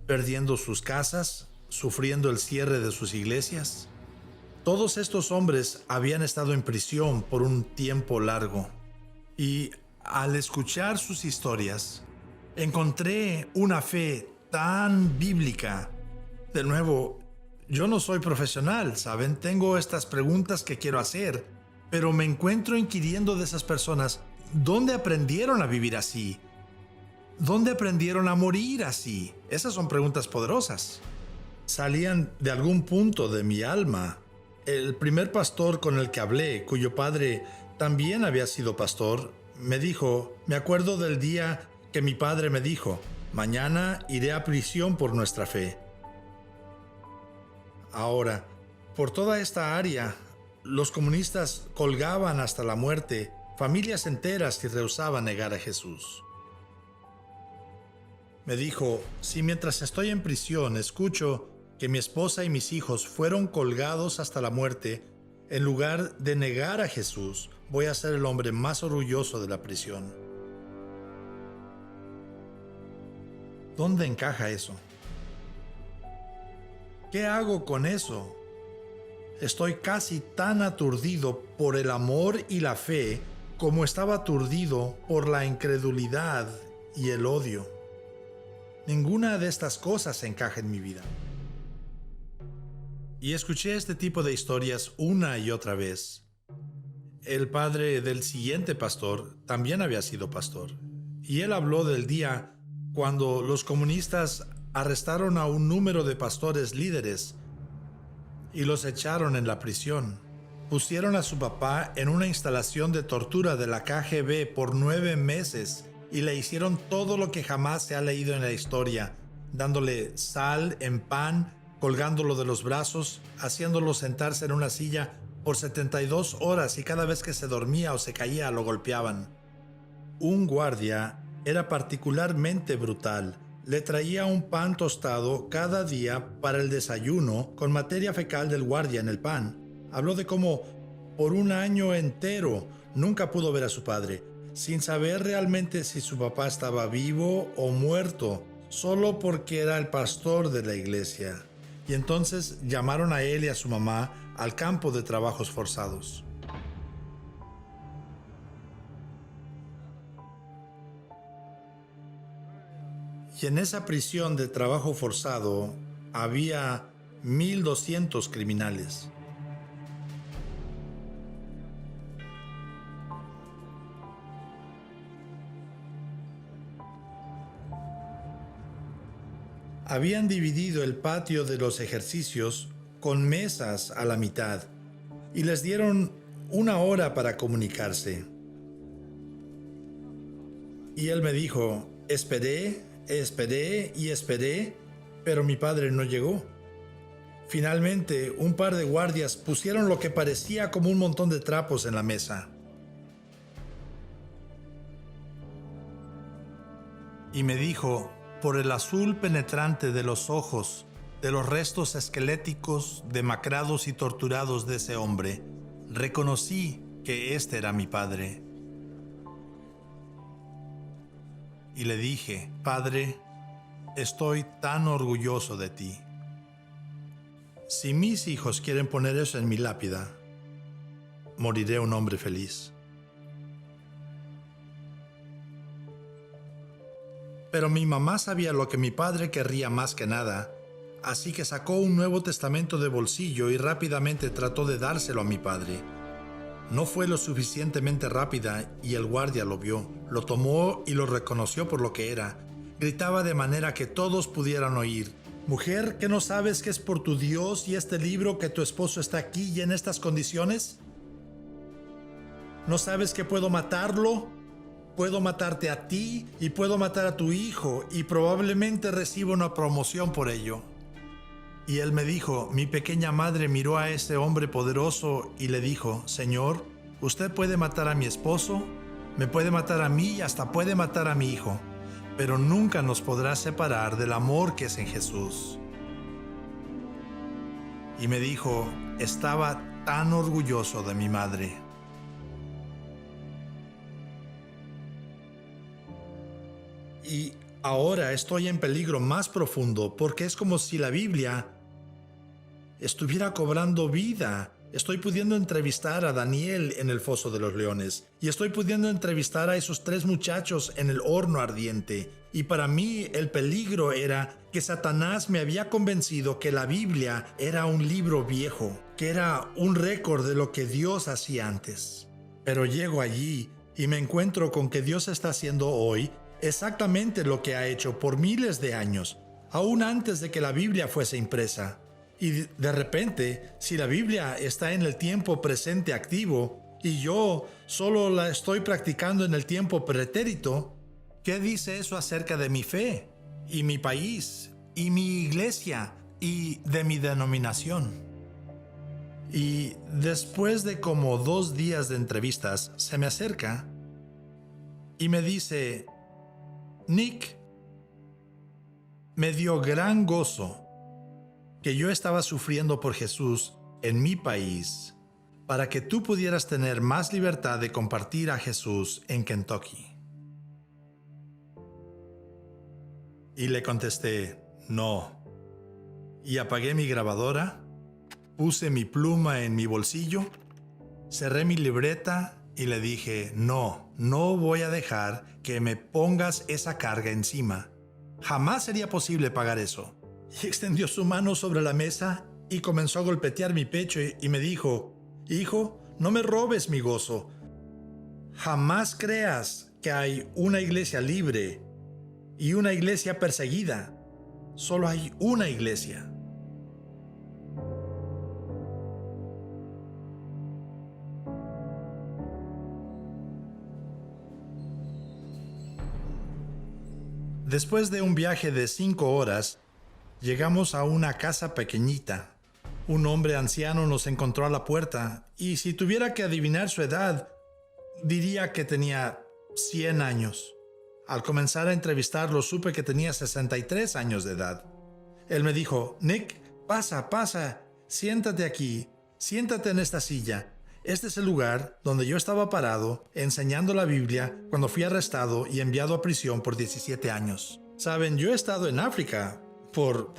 perdiendo sus casas, sufriendo el cierre de sus iglesias. Todos estos hombres habían estado en prisión por un tiempo largo, y al escuchar sus historias, encontré una fe tan bíblica. De nuevo, yo no soy profesional, ¿saben? Tengo estas preguntas que quiero hacer, pero me encuentro inquiriendo de esas personas, ¿dónde aprendieron a vivir así? ¿Dónde aprendieron a morir así? Esas son preguntas poderosas. Salían de algún punto de mi alma. El primer pastor con el que hablé, cuyo padre también había sido pastor, me dijo, me acuerdo del día que mi padre me dijo, mañana iré a prisión por nuestra fe. Ahora, por toda esta área, los comunistas colgaban hasta la muerte familias enteras y rehusaban negar a Jesús. Me dijo, si mientras estoy en prisión escucho que mi esposa y mis hijos fueron colgados hasta la muerte, en lugar de negar a Jesús, voy a ser el hombre más orgulloso de la prisión. ¿Dónde encaja eso? ¿Qué hago con eso? Estoy casi tan aturdido por el amor y la fe como estaba aturdido por la incredulidad y el odio. Ninguna de estas cosas encaja en mi vida. Y escuché este tipo de historias una y otra vez. El padre del siguiente pastor también había sido pastor, y él habló del día cuando los comunistas arrestaron a un número de pastores líderes y los echaron en la prisión. Pusieron a su papá en una instalación de tortura de la KGB por 9 meses y le hicieron todo lo que jamás se ha leído en la historia, dándole sal en pan, colgándolo de los brazos, haciéndolo sentarse en una silla por 72 horas y cada vez que se dormía o se caía lo golpeaban. Un guardia era particularmente brutal. Le traía un pan tostado cada día para el desayuno con materia fecal del guardia en el pan. Habló de cómo por un año entero nunca pudo ver a su padre, sin saber realmente si su papá estaba vivo o muerto, solo porque era el pastor de la iglesia. Y entonces llamaron a él y a su mamá al campo de trabajos forzados. Y en esa prisión de trabajo forzado había 1,200 criminales. Habían dividido el patio de los ejercicios con mesas a la mitad y les dieron 1 hora para comunicarse. Y él me dijo, esperé, pero mi padre no llegó. Finalmente, un par de guardias pusieron lo que parecía como un montón de trapos en la mesa. Y me dijo, por el azul penetrante de los ojos, de los restos esqueléticos, demacrados y torturados de ese hombre, reconocí que este era mi padre. y le dije, Padre, estoy tan orgulloso de ti. Si mis hijos quieren poner eso en mi lápida, moriré un hombre feliz. Pero mi mamá sabía lo que mi padre querría más que nada, así que sacó un Nuevo Testamento de bolsillo y rápidamente trató de dárselo a mi padre. No fue lo suficientemente rápida y el guardia lo vio, lo tomó y lo reconoció por lo que era. Gritaba de manera que todos pudieran oír. Mujer, ¿que no sabes que es por tu Dios y este libro que tu esposo está aquí y en estas condiciones? ¿No sabes que puedo matarlo? Puedo matarte a ti y puedo matar a tu hijo y probablemente reciba una promoción por ello. Y él me dijo, mi pequeña madre miró a ese hombre poderoso y le dijo, Señor, usted puede matar a mi esposo, me puede matar a mí y hasta puede matar a mi hijo, pero nunca nos podrá separar del amor que es en Jesús. Y me dijo, estaba tan orgulloso de mi madre. Y ahora estoy en peligro más profundo porque es como si la Biblia estuviera cobrando vida. Estoy pudiendo entrevistar a Daniel en el foso de los leones y estoy pudiendo entrevistar a esos 3 muchachos en el horno ardiente. Y para mí el peligro era que Satanás me había convencido que la Biblia era un libro viejo, que era un récord de lo que Dios hacía antes. Pero llego allí y me encuentro con que Dios está haciendo hoy exactamente lo que ha hecho por miles de años, aún antes de que la Biblia fuese impresa. Y de repente, si la Biblia está en el tiempo presente activo y yo solo la estoy practicando en el tiempo pretérito, ¿qué dice eso acerca de mi fe, y mi país, y mi iglesia, y de mi denominación? Y después de como 2 días de entrevistas, se me acerca y me dice, Nick, me dio gran gozo que yo estaba sufriendo por Jesús en mi país para que tú pudieras tener más libertad de compartir a Jesús en Kentucky. Y le contesté, no. Y apagué mi grabadora, puse mi pluma en mi bolsillo, cerré mi libreta y le dije, no voy a dejar que me pongas esa carga encima. Jamás sería posible pagar eso. Y extendió su mano sobre la mesa y comenzó a golpetear mi pecho y me dijo, hijo, no me robes mi gozo. Jamás creas que hay una iglesia libre y una iglesia perseguida. Solo hay una iglesia. Después de un viaje de 5 horas, llegamos a una casa pequeñita. Un hombre anciano nos encontró a la puerta y si tuviera que adivinar su edad, diría que tenía 100 años. Al comenzar a entrevistarlo supe que tenía 63 años de edad. Él me dijo, Nick, pasa, siéntate aquí, siéntate en esta silla. Este es el lugar donde yo estaba parado enseñando la Biblia cuando fui arrestado y enviado a prisión por 17 años. Saben, yo he estado en África por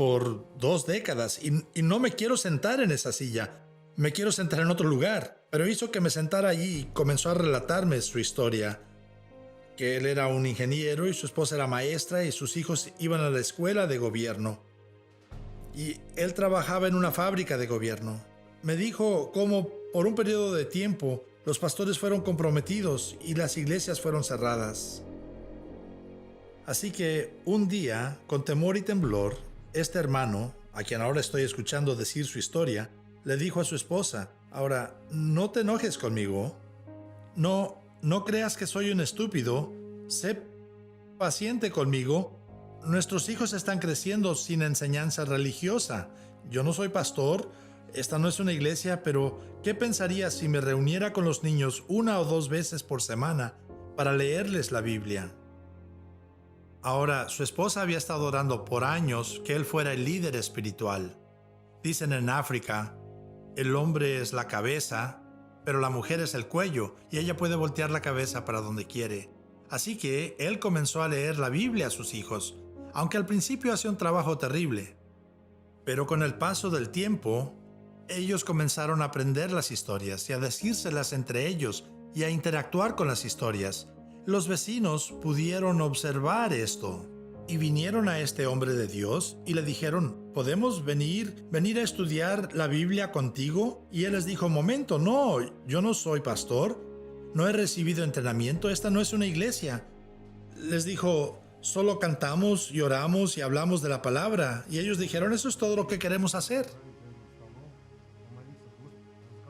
2 décadas y no me quiero sentar en esa silla. Me quiero sentar en otro lugar. Pero hizo que me sentara allí y comenzó a relatarme su historia. Que él era un ingeniero y su esposa era maestra y sus hijos iban a la escuela de gobierno. Y él trabajaba en una fábrica de gobierno. Me dijo cómo por un periodo de tiempo los pastores fueron comprometidos y las iglesias fueron cerradas. Así que un día, con temor y temblor, este hermano, a quien ahora estoy escuchando decir su historia, le dijo a su esposa, ahora, no te enojes conmigo, no creas que soy un estúpido, sé paciente conmigo, nuestros hijos están creciendo sin enseñanza religiosa, yo no soy pastor, esta no es una iglesia, pero ¿qué pensarías si me reuniera con los niños 1 o 2 veces por semana para leerles la Biblia? Ahora, su esposa había estado orando por años que él fuera el líder espiritual. Dicen en África, el hombre es la cabeza, pero la mujer es el cuello y ella puede voltear la cabeza para donde quiere. Así que él comenzó a leer la Biblia a sus hijos, aunque al principio hacía un trabajo terrible. Pero con el paso del tiempo, ellos comenzaron a aprender las historias y a decírselas entre ellos y a interactuar con las historias. Los vecinos pudieron observar esto y vinieron a este hombre de Dios y le dijeron: ¿podemos venir a estudiar la Biblia contigo? Y él les dijo: momento, no, yo no soy pastor, no he recibido entrenamiento, esta no es una iglesia. Les dijo: solo cantamos y oramos y hablamos de la palabra. Y ellos dijeron: eso es todo lo que queremos hacer.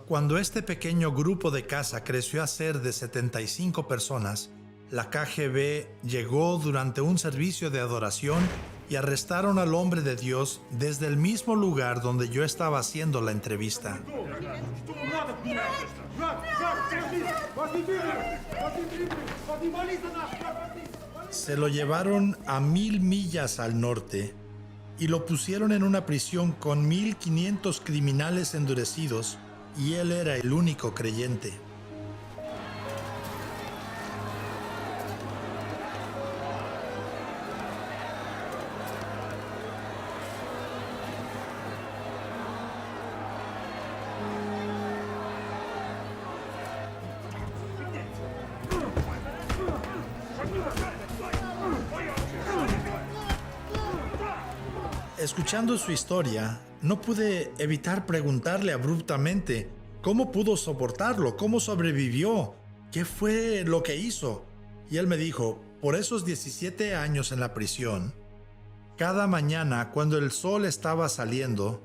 Cuando este pequeño grupo de casa creció a ser de 75 personas, la KGB llegó durante un servicio de adoración y arrestaron al hombre de Dios desde el mismo lugar donde yo estaba haciendo la entrevista. Se lo llevaron a 1000 millas al norte y lo pusieron en una prisión con 1500 criminales endurecidos, y él era el único creyente. Escuchando su historia, no pude evitar preguntarle abruptamente cómo pudo soportarlo, cómo sobrevivió, qué fue lo que hizo. Y él me dijo: por esos 17 años en la prisión, cada mañana cuando el sol estaba saliendo,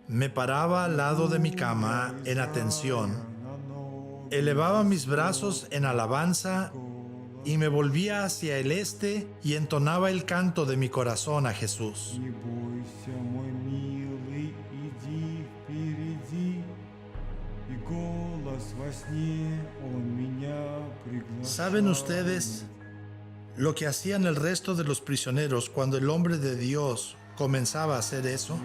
me paraba al lado de mi cama en atención, elevaba mis brazos en alabanza y me volvía hacia el este y entonaba el canto de mi corazón a Jesús. ¿Saben ustedes lo que hacían el resto de los prisioneros cuando el hombre de Dios comenzaba a hacer eso?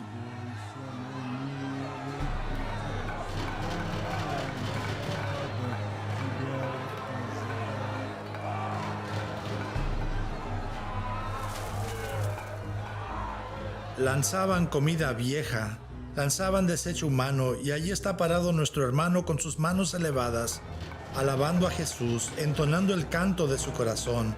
Lanzaban comida vieja, lanzaban desecho humano, y allí está parado nuestro hermano con sus manos elevadas, alabando a Jesús, entonando el canto de su corazón.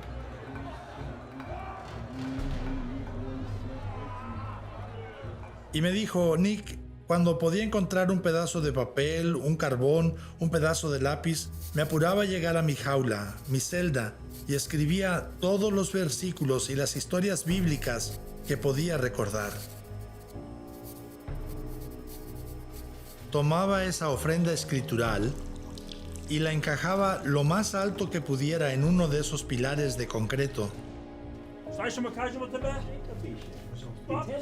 Y me dijo: Nick, cuando podía encontrar un pedazo de papel, un carbón, un pedazo de lápiz, me apuraba a llegar a mi jaula, mi celda, y escribía todos los versículos y las historias bíblicas que podía recordar. Tomaba esa ofrenda escritural y la encajaba lo más alto que pudiera en uno de esos pilares de concreto.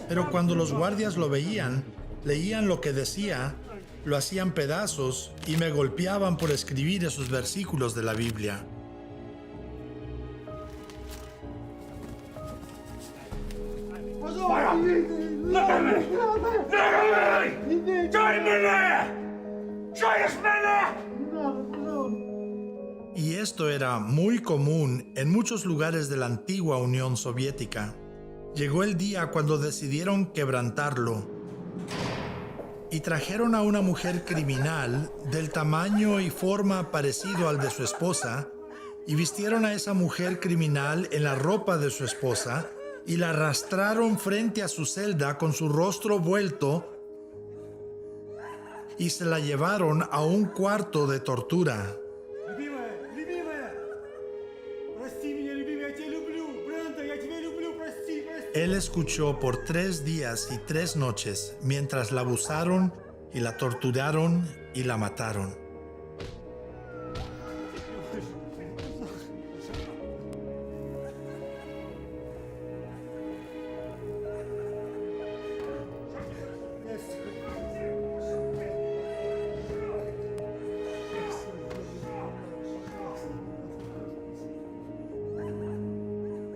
Pero cuando los guardias lo veían, leían lo que decía, lo hacían pedazos y me golpeaban por escribir esos versículos de la Biblia. Y esto era muy común en muchos lugares de la antigua Unión Soviética. Llegó el día cuando decidieron quebrantarlo y trajeron a una mujer criminal del tamaño y forma parecido al de su esposa, y vistieron a esa mujer criminal en la ropa de su esposa y la arrastraron frente a su celda con su rostro vuelto y se la llevaron a un cuarto de tortura. Él escuchó por 3 días y 3 noches mientras la abusaron y la torturaron y la mataron.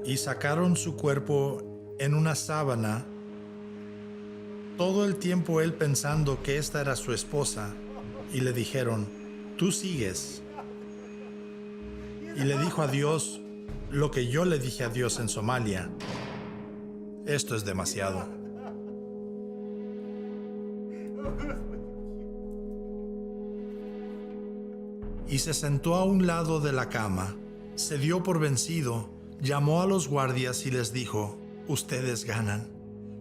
Y sacaron su cuerpo en una sábana, todo el tiempo él pensando que esta era su esposa, y le dijeron: tú sigues. Y le dijo a Dios: lo que yo le dije a Dios en Somalia. Esto es demasiado. Y se sentó a un lado de la cama, se dio por vencido, llamó a los guardias y les dijo: ustedes ganan.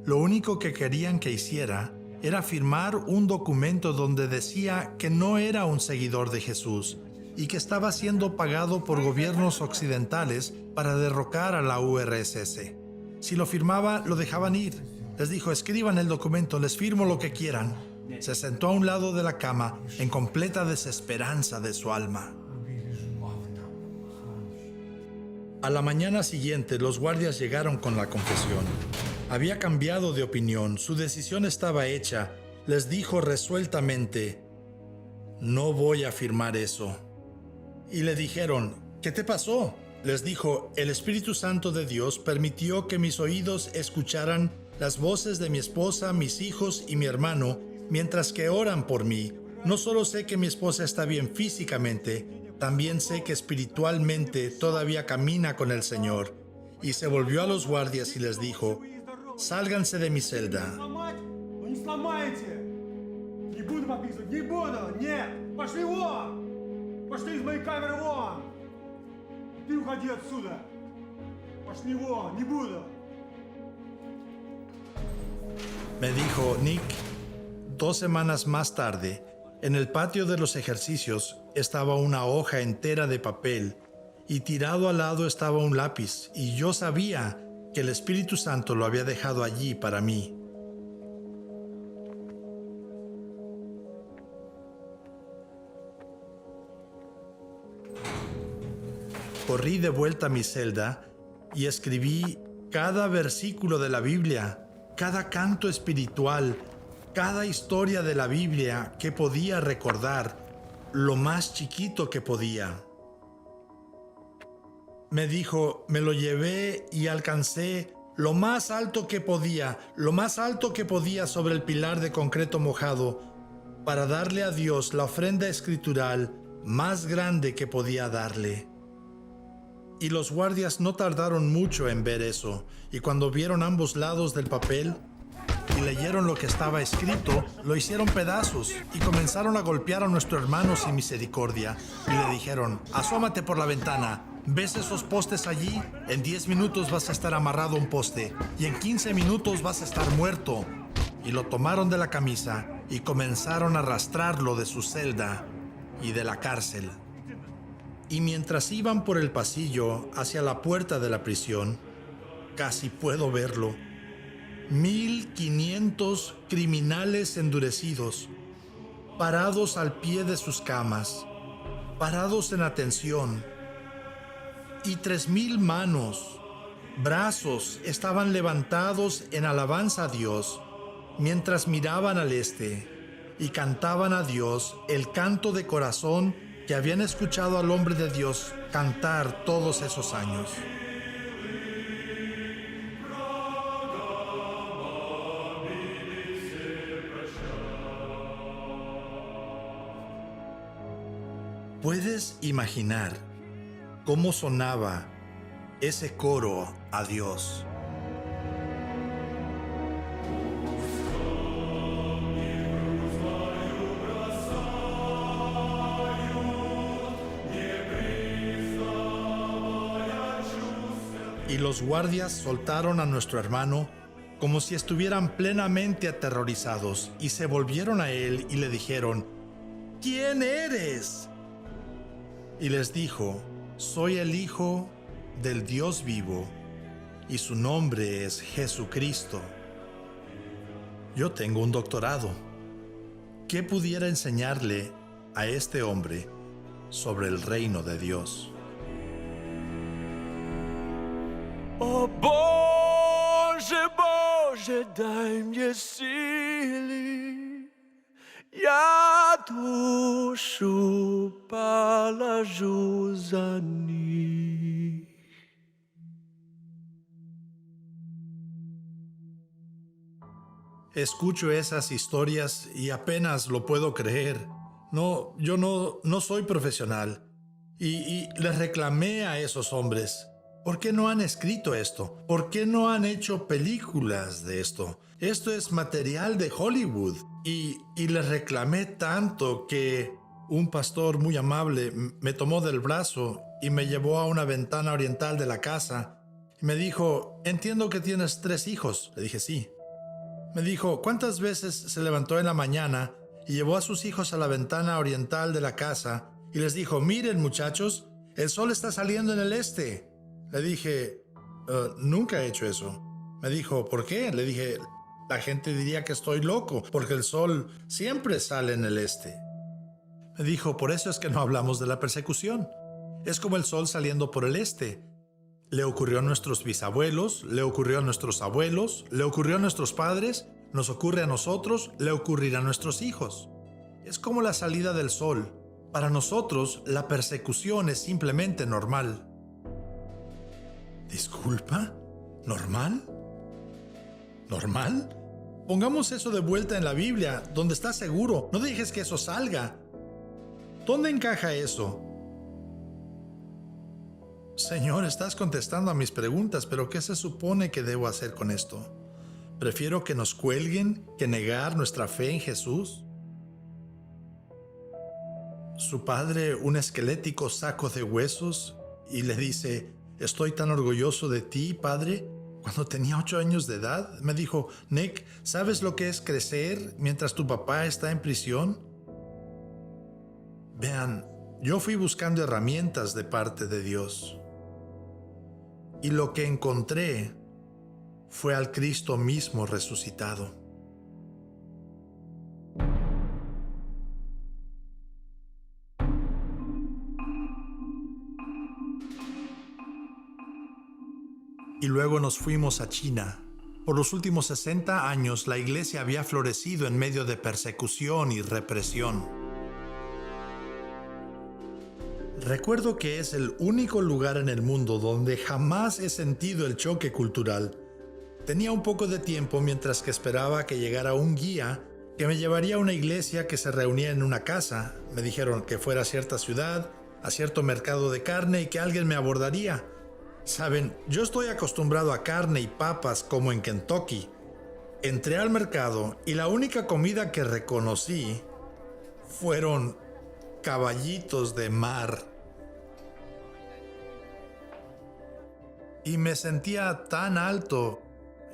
Lo único que querían que hiciera era firmar un documento donde decía que no era un seguidor de Jesús y que estaba siendo pagado por gobiernos occidentales para derrocar a la URSS. Si lo firmaba, lo dejaban ir. Les dijo: escriban el documento, les firmo lo que quieran. Se sentó a un lado de la cama en completa desesperanza de su alma. A la mañana siguiente, los guardias llegaron con la confesión. Había cambiado de opinión, su decisión estaba hecha. Les dijo resueltamente: no voy a firmar eso. Y le dijeron: ¿qué te pasó? Les dijo: el Espíritu Santo de Dios permitió que mis oídos escucharan las voces de mi esposa, mis hijos y mi hermano mientras que oran por mí. No solo sé que mi esposa está bien físicamente, también sé que espiritualmente todavía camina con el Señor. Y se volvió a los guardias y les dijo: sálganse de mi celda. Me dijo Nick. 2 semanas más tarde, en el patio de los ejercicios estaba una hoja entera de papel y tirado al lado estaba un lápiz, y yo sabía que el Espíritu Santo lo había dejado allí para mí. Corrí de vuelta a mi celda y escribí cada versículo de la Biblia, cada canto espiritual, cada historia de la Biblia que podía recordar, lo más chiquito que podía. Me dijo: me lo llevé y alcancé lo más alto que podía sobre el pilar de concreto mojado, para darle a Dios la ofrenda escritural más grande que podía darle. Y los guardias no tardaron mucho en ver eso, y cuando vieron ambos lados del papel y leyeron lo que estaba escrito, lo hicieron pedazos y comenzaron a golpear a nuestro hermano sin misericordia. Y le dijeron: asómate por la ventana, ¿ves esos postes allí? En 10 minutos vas a estar amarrado a un poste y en 15 minutos vas a estar muerto. Y lo tomaron de la camisa y comenzaron a arrastrarlo de su celda y de la cárcel. Y mientras iban por el pasillo hacia la puerta de la prisión, casi puedo verlo, 1,500 criminales endurecidos, parados al pie de sus camas, parados en atención, y 3,000 manos, brazos estaban levantados en alabanza a Dios, mientras miraban al este y cantaban a Dios el canto de corazón que habían escuchado al hombre de Dios cantar todos esos años. ¿Puedes imaginar cómo sonaba ese coro a Dios? Y los guardias soltaron a nuestro hermano como si estuvieran plenamente aterrorizados, y se volvieron a él y le dijeron: ¿quién eres? Y les dijo: soy el Hijo del Dios vivo, y su nombre es Jesucristo. Yo tengo un doctorado. ¿Qué pudiera enseñarle a este hombre sobre el reino de Dios? О Боже, Боже, дай мне силы, я душу положу за них. Escucho esas historias y apenas lo puedo creer. Yo no soy profesional. Y les reclamé a esos hombres: ¿Por qué no han escrito esto? ¿Por qué no han hecho películas de esto? Esto es material de Hollywood. Y les reclamé tanto que un pastor muy amable me tomó del brazo y me llevó a una ventana oriental de la casa. Y me dijo, entiendo que tienes 3 hijos. Le dije, sí. Me dijo, ¿cuántas veces se levantó en la mañana y llevó a sus hijos a la ventana oriental de la casa y les dijo, miren muchachos, el sol está saliendo en el este? Le dije, nunca he hecho eso. Me dijo, ¿por qué? Le dije, la gente diría que estoy loco porque el sol siempre sale en el este. Me dijo, por eso es que no hablamos de la persecución. Es como el sol saliendo por el este. Le ocurrió a nuestros bisabuelos, le ocurrió a nuestros abuelos, le ocurrió a nuestros padres, nos ocurre a nosotros, le ocurrirá a nuestros hijos. Es como la salida del sol. Para nosotros, la persecución es simplemente normal. ¿Disculpa? ¿Normal? ¿Normal? Pongamos eso de vuelta en la Biblia, donde está seguro. No dejes que eso salga. ¿Dónde encaja eso? Señor, estás contestando a mis preguntas, pero ¿qué se supone que debo hacer con esto? ¿Prefiero que nos cuelguen que negar nuestra fe en Jesús? Su padre, un esquelético saco de huesos, y le dice, estoy tan orgulloso de ti, padre. Cuando tenía 8 años de edad, me dijo, Nick, ¿sabes lo que es crecer mientras tu papá está en prisión? Vean, yo fui buscando herramientas de parte de Dios. Y lo que encontré fue al Cristo mismo resucitado. Y luego nos fuimos a China. Por los últimos 60 años la iglesia había florecido en medio de persecución y represión. Recuerdo que es el único lugar en el mundo donde jamás he sentido el choque cultural. Tenía un poco de tiempo mientras que esperaba que llegara un guía que me llevaría a una iglesia que se reunía en una casa. Me dijeron que fuera a cierta ciudad, a cierto mercado de carne y que alguien me abordaría. Saben, yo estoy acostumbrado a carne y papas como en Kentucky. Entré al mercado y la única comida que reconocí fueron caballitos de mar. Y me sentía tan alto,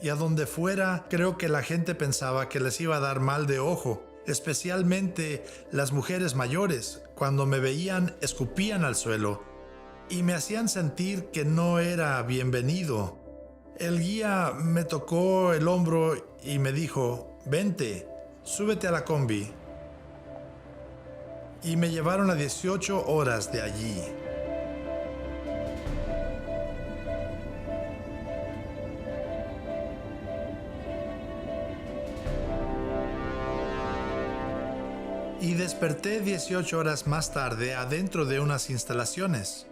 y a donde fuera creo que la gente pensaba que les iba a dar mal de ojo, especialmente las mujeres mayores. Cuando me veían, escupían al suelo y me hacían sentir que no era bienvenido. El guía me tocó el hombro y me dijo, vente, súbete a la combi. Y me llevaron a 18 horas de allí. Y desperté 18 horas más tarde adentro de unas instalaciones.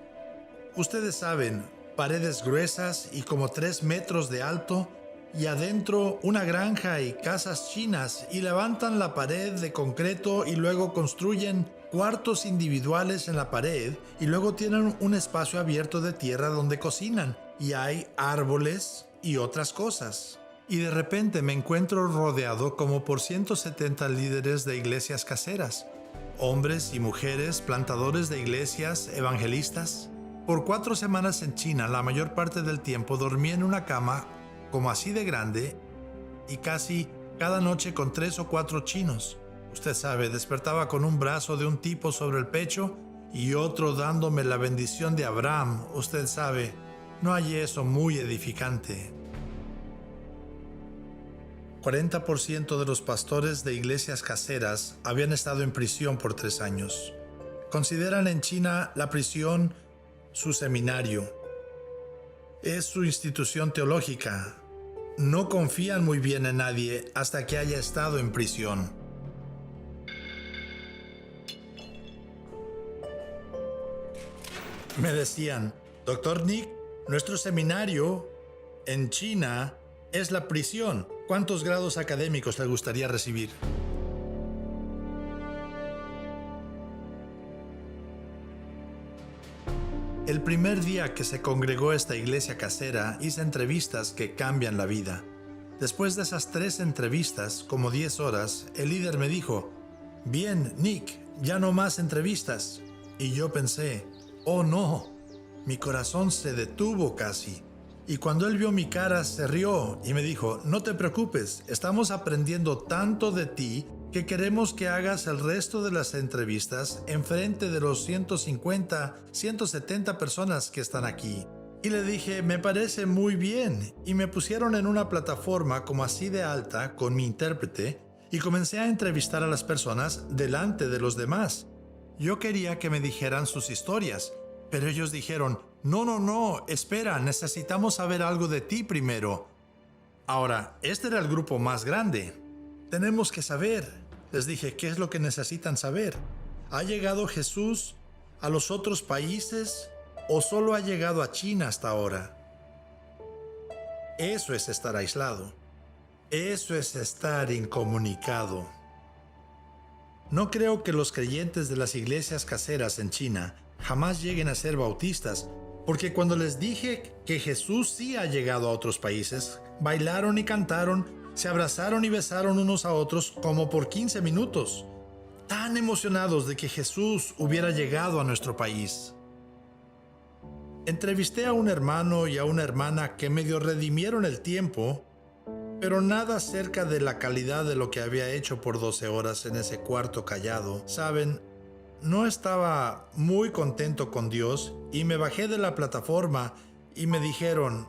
Ustedes saben, paredes gruesas y como 3 metros de alto, y adentro una granja y casas chinas, y levantan la pared de concreto y luego construyen cuartos individuales en la pared y luego tienen un espacio abierto de tierra donde cocinan y hay árboles y otras cosas. Y de repente me encuentro rodeado como por 170 líderes de iglesias caseras, hombres y mujeres, plantadores de iglesias, evangelistas. Por 4 semanas en China, la mayor parte del tiempo dormí en una cama como así de grande y casi cada noche con 3 o 4 chinos. Usted sabe, despertaba con un brazo de un tipo sobre el pecho y otro dándome la bendición de Abraham. Usted sabe, no hay eso muy edificante. 40% de los pastores de iglesias caseras habían estado en prisión por 3 años. Consideran en China la prisión su seminario. Es su institución teológica. No confían muy bien en nadie hasta que haya estado en prisión. Me decían, Dr. Nick, nuestro seminario en China es la prisión. ¿Cuántos grados académicos le gustaría recibir? El primer día que se congregó esta iglesia casera, hice entrevistas que cambian la vida. Después de esas 3 entrevistas, como 10 horas, el líder me dijo, «Bien, Nick, ya no más entrevistas». Y yo pensé, «Oh no». Mi corazón se detuvo casi. Y cuando él vio mi cara, se rió y me dijo, «No te preocupes, estamos aprendiendo tanto de ti que queremos que hagas el resto de las entrevistas enfrente de los 150, 170 personas que están aquí». Y le dije, «Me parece muy bien». Y me pusieron en una plataforma como así de alta con mi intérprete y comencé a entrevistar a las personas delante de los demás. Yo quería que me dijeran sus historias, pero ellos dijeron, no, espera, necesitamos saber algo de ti primero. Ahora, este era el grupo más grande. Tenemos que saber. Les dije, ¿qué es lo que necesitan saber? ¿Ha llegado Jesús a los otros países o solo ha llegado a China hasta ahora? Eso es estar aislado. Eso es estar incomunicado. No creo que los creyentes de las iglesias caseras en China jamás lleguen a ser bautistas, porque cuando les dije que Jesús sí ha llegado a otros países, bailaron y cantaron, se abrazaron y besaron unos a otros como por 15 minutos, tan emocionados de que Jesús hubiera llegado a nuestro país. Entrevisté a un hermano y a una hermana que medio redimieron el tiempo, pero nada cerca de la calidad de lo que había hecho por 12 horas en ese cuarto callado. Saben, no estaba muy contento con Dios y me bajé de la plataforma y me dijeron,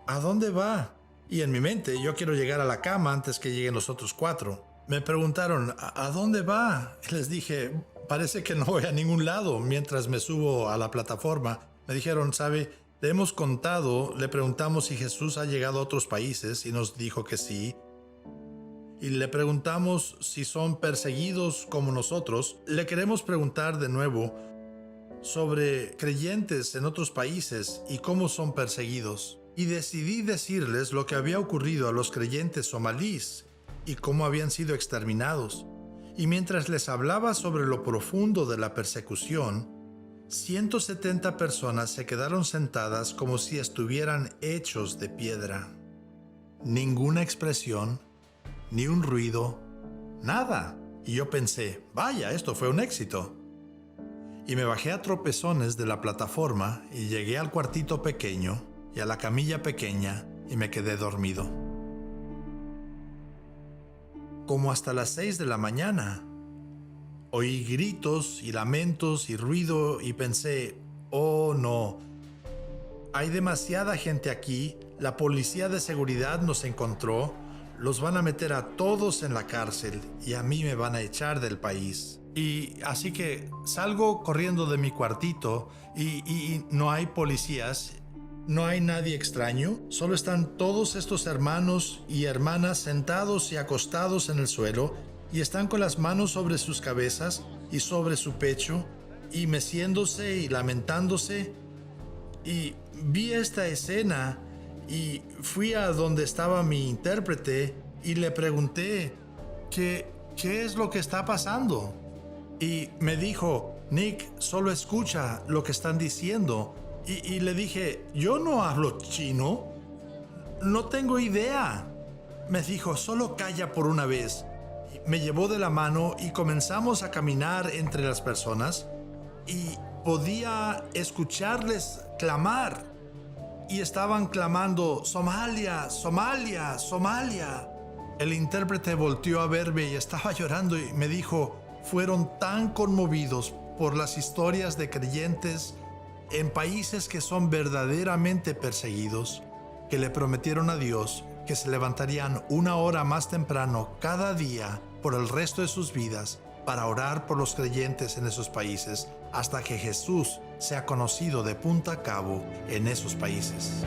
¿a dónde va? Y en mi mente, yo quiero llegar a la cama antes que lleguen los otros 4. Me preguntaron, ¿a dónde va? Y les dije, parece que no voy a ningún lado. Mientras me subo a la plataforma, me dijeron, ¿sabe? Le hemos contado, le preguntamos si Jesús ha llegado a otros países y nos dijo que sí. Y le preguntamos si son perseguidos como nosotros. Le queremos preguntar de nuevo sobre creyentes en otros países y cómo son perseguidos. Y decidí decirles lo que había ocurrido a los creyentes somalíes y cómo habían sido exterminados. Y mientras les hablaba sobre lo profundo de la persecución, 170 personas se quedaron sentadas como si estuvieran hechos de piedra. Ninguna expresión, ni un ruido, nada. Y yo pensé, vaya, esto fue un éxito. Y me bajé a tropezones de la plataforma y llegué al cuartito pequeño y a la camilla pequeña y me quedé dormido. Como hasta las 6 de la mañana. Oí gritos y lamentos y ruido y pensé, oh no, hay demasiada gente aquí, la policía de seguridad nos encontró, los van a meter a todos en la cárcel y a mí me van a echar del país. Y así que salgo corriendo de mi cuartito y no hay policías, no hay nadie extraño, solo están todos estos hermanos y hermanas sentados y acostados en el suelo y están con las manos sobre sus cabezas y sobre su pecho y meciéndose y lamentándose. Y vi esta escena y fui a donde estaba mi intérprete y le pregunté, ¿qué es lo que está pasando? Y me dijo, Nick, solo escucha lo que están diciendo. Y le dije, yo no hablo chino, no tengo idea. Me dijo, solo calla por una vez. Me llevó de la mano y comenzamos a caminar entre las personas y podía escucharles clamar. Y estaban clamando, Somalia, Somalia, Somalia. El intérprete volteó a verme y estaba llorando y me dijo, fueron tan conmovidos por las historias de creyentes en países que son verdaderamente perseguidos, que le prometieron a Dios que se levantarían 1 hora más temprano cada día por el resto de sus vidas para orar por los creyentes en esos países hasta que Jesús sea conocido de punta a cabo en esos países.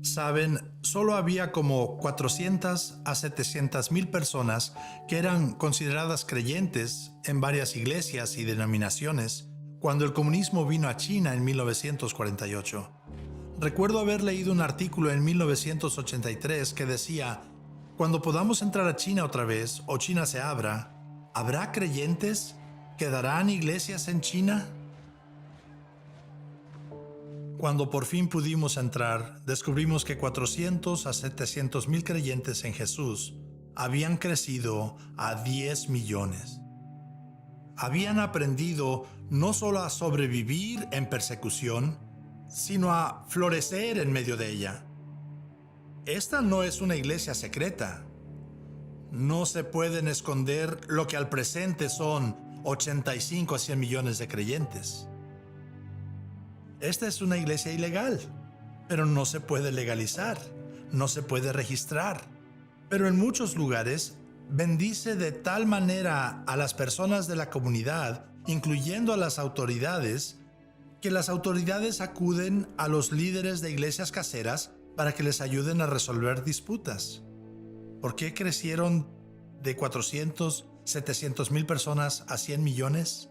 Saben, solo había como 400 a 700 mil personas que eran consideradas creyentes en varias iglesias y denominaciones cuando el comunismo vino a China en 1948. Recuerdo haber leído un artículo en 1983 que decía, Cuando podamos entrar a China otra vez o China se abra, ¿habrá creyentes? ¿Quedarán iglesias en China? Cuando por fin pudimos entrar, descubrimos que 400 a 700 mil creyentes en Jesús habían crecido a 10 millones. Habían aprendido no solo a sobrevivir en persecución, sino a florecer en medio de ella. Esta no es una iglesia secreta. No se pueden esconder lo que al presente son 85 a 100 millones de creyentes. Esta es una iglesia ilegal, pero no se puede legalizar, no se puede registrar. Pero en muchos lugares bendice de tal manera a las personas de la comunidad, incluyendo a las autoridades, que las autoridades acuden a los líderes de iglesias caseras para que les ayuden a resolver disputas. ¿Por qué crecieron de 400, 700 mil personas a 100 millones?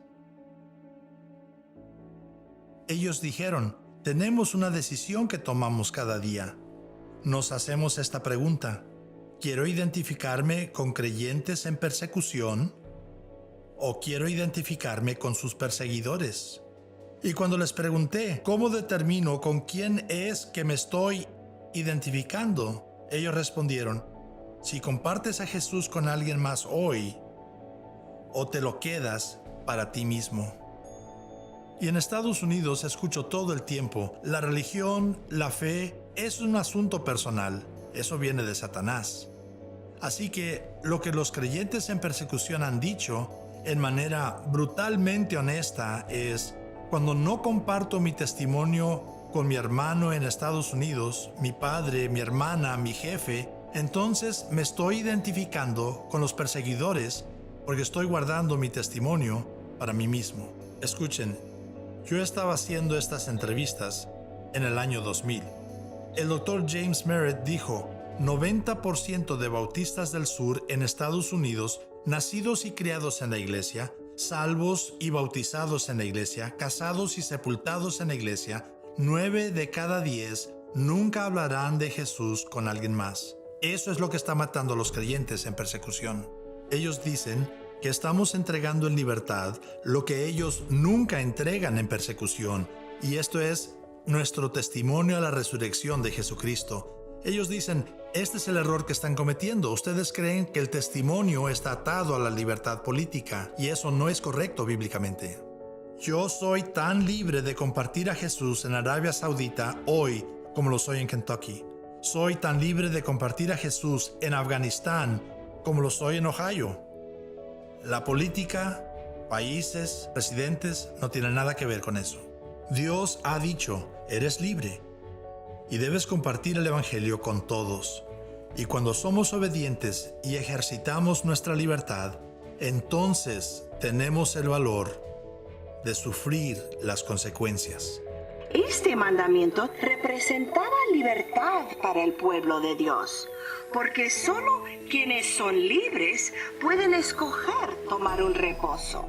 Ellos dijeron, tenemos una decisión que tomamos cada día. Nos hacemos esta pregunta: ¿quiero identificarme con creyentes en persecución o quiero identificarme con sus perseguidores? Y cuando les pregunté, ¿cómo determino con quién es que me estoy identificando? Ellos respondieron, si compartes a Jesús con alguien más hoy, o te lo quedas para ti mismo. Y en Estados Unidos escucho todo el tiempo, la religión, la fe, es un asunto personal. Eso viene de Satanás. Así que lo que los creyentes en persecución han dicho, en manera brutalmente honesta, es: cuando no comparto mi testimonio con mi hermano en Estados Unidos, mi padre, mi hermana, mi jefe, entonces me estoy identificando con los perseguidores porque estoy guardando mi testimonio para mí mismo. Escuchen, yo estaba haciendo estas entrevistas en el año 2000. El Dr. James Merritt dijo, 90% de bautistas del sur en Estados Unidos, nacidos y criados en la iglesia, salvos y bautizados en la iglesia, casados y sepultados en la iglesia, 9 de cada 10 nunca hablarán de Jesús con alguien más. Eso es lo que está matando a los creyentes en persecución. Ellos dicen que estamos entregando en libertad lo que ellos nunca entregan en persecución, y esto es nuestro testimonio a la resurrección de Jesucristo. Ellos dicen, este es el error que están cometiendo. Ustedes creen que el testimonio está atado a la libertad política, y eso no es correcto bíblicamente. Yo soy tan libre de compartir a Jesús en Arabia Saudita hoy como lo soy en Kentucky. Soy tan libre de compartir a Jesús en Afganistán como lo soy en Ohio. La política, países, presidentes no tienen nada que ver con eso. Dios ha dicho, eres libre y debes compartir el evangelio con todos. Y cuando somos obedientes y ejercitamos nuestra libertad, entonces tenemos el valor de sufrir las consecuencias. Este mandamiento representaba libertad para el pueblo de Dios, porque solo quienes son libres pueden escoger tomar un reposo.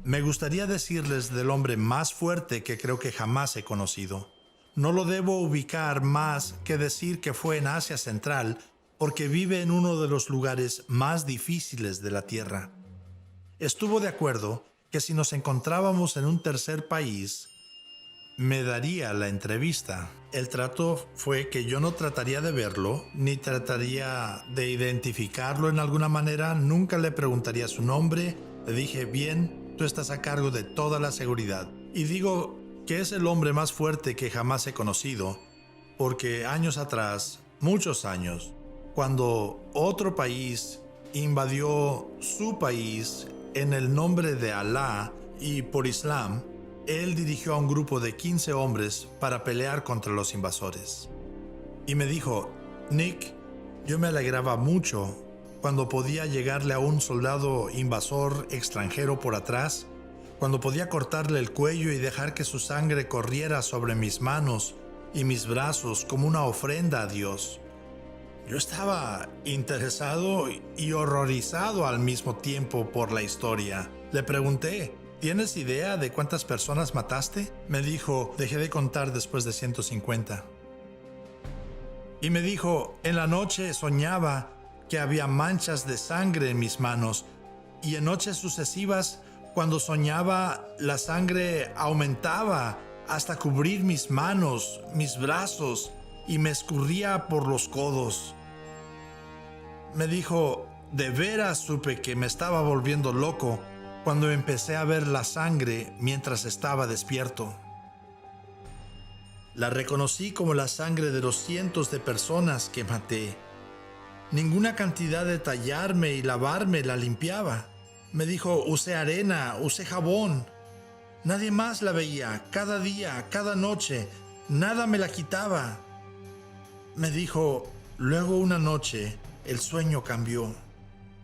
Me gustaría decirles del hombre más fuerte que creo que jamás he conocido. No lo debo ubicar más que decir que fue en Asia Central, porque vive en uno de los lugares más difíciles de la tierra. Estuvo de acuerdo que si nos encontrábamos en un tercer país, me daría la entrevista. El trato fue que yo no trataría de verlo, ni trataría de identificarlo en alguna manera, nunca le preguntaría su nombre. Le dije, bien, tú estás a cargo de toda la seguridad. Y digo que es el hombre más fuerte que jamás he conocido, porque años atrás, muchos años, cuando otro país invadió su país en el nombre de Alá y por Islam, él dirigió a un grupo de 15 hombres para pelear contra los invasores. Y me dijo, Nick, yo me alegraba mucho cuando podía llegarle a un soldado invasor extranjero por atrás, cuando podía cortarle el cuello y dejar que su sangre corriera sobre mis manos y mis brazos como una ofrenda a Dios. Yo estaba interesado y horrorizado al mismo tiempo por la historia. Le pregunté, ¿tienes idea de cuántas personas mataste? Me dijo, dejé de contar después de 150. Y me dijo, en la noche soñaba que había manchas de sangre en mis manos, y en noches sucesivas, cuando soñaba, la sangre aumentaba hasta cubrir mis manos, mis brazos, y me escurría por los codos. Me dijo, de veras supe que me estaba volviendo loco cuando empecé a ver la sangre mientras estaba despierto. La reconocí como la sangre de los cientos de personas que maté. Ninguna cantidad de tallarme y lavarme la limpiaba. Me dijo, usé arena, usé jabón. Nadie más la veía, cada día, cada noche. Nada me la quitaba. Me dijo, luego una noche, el sueño cambió.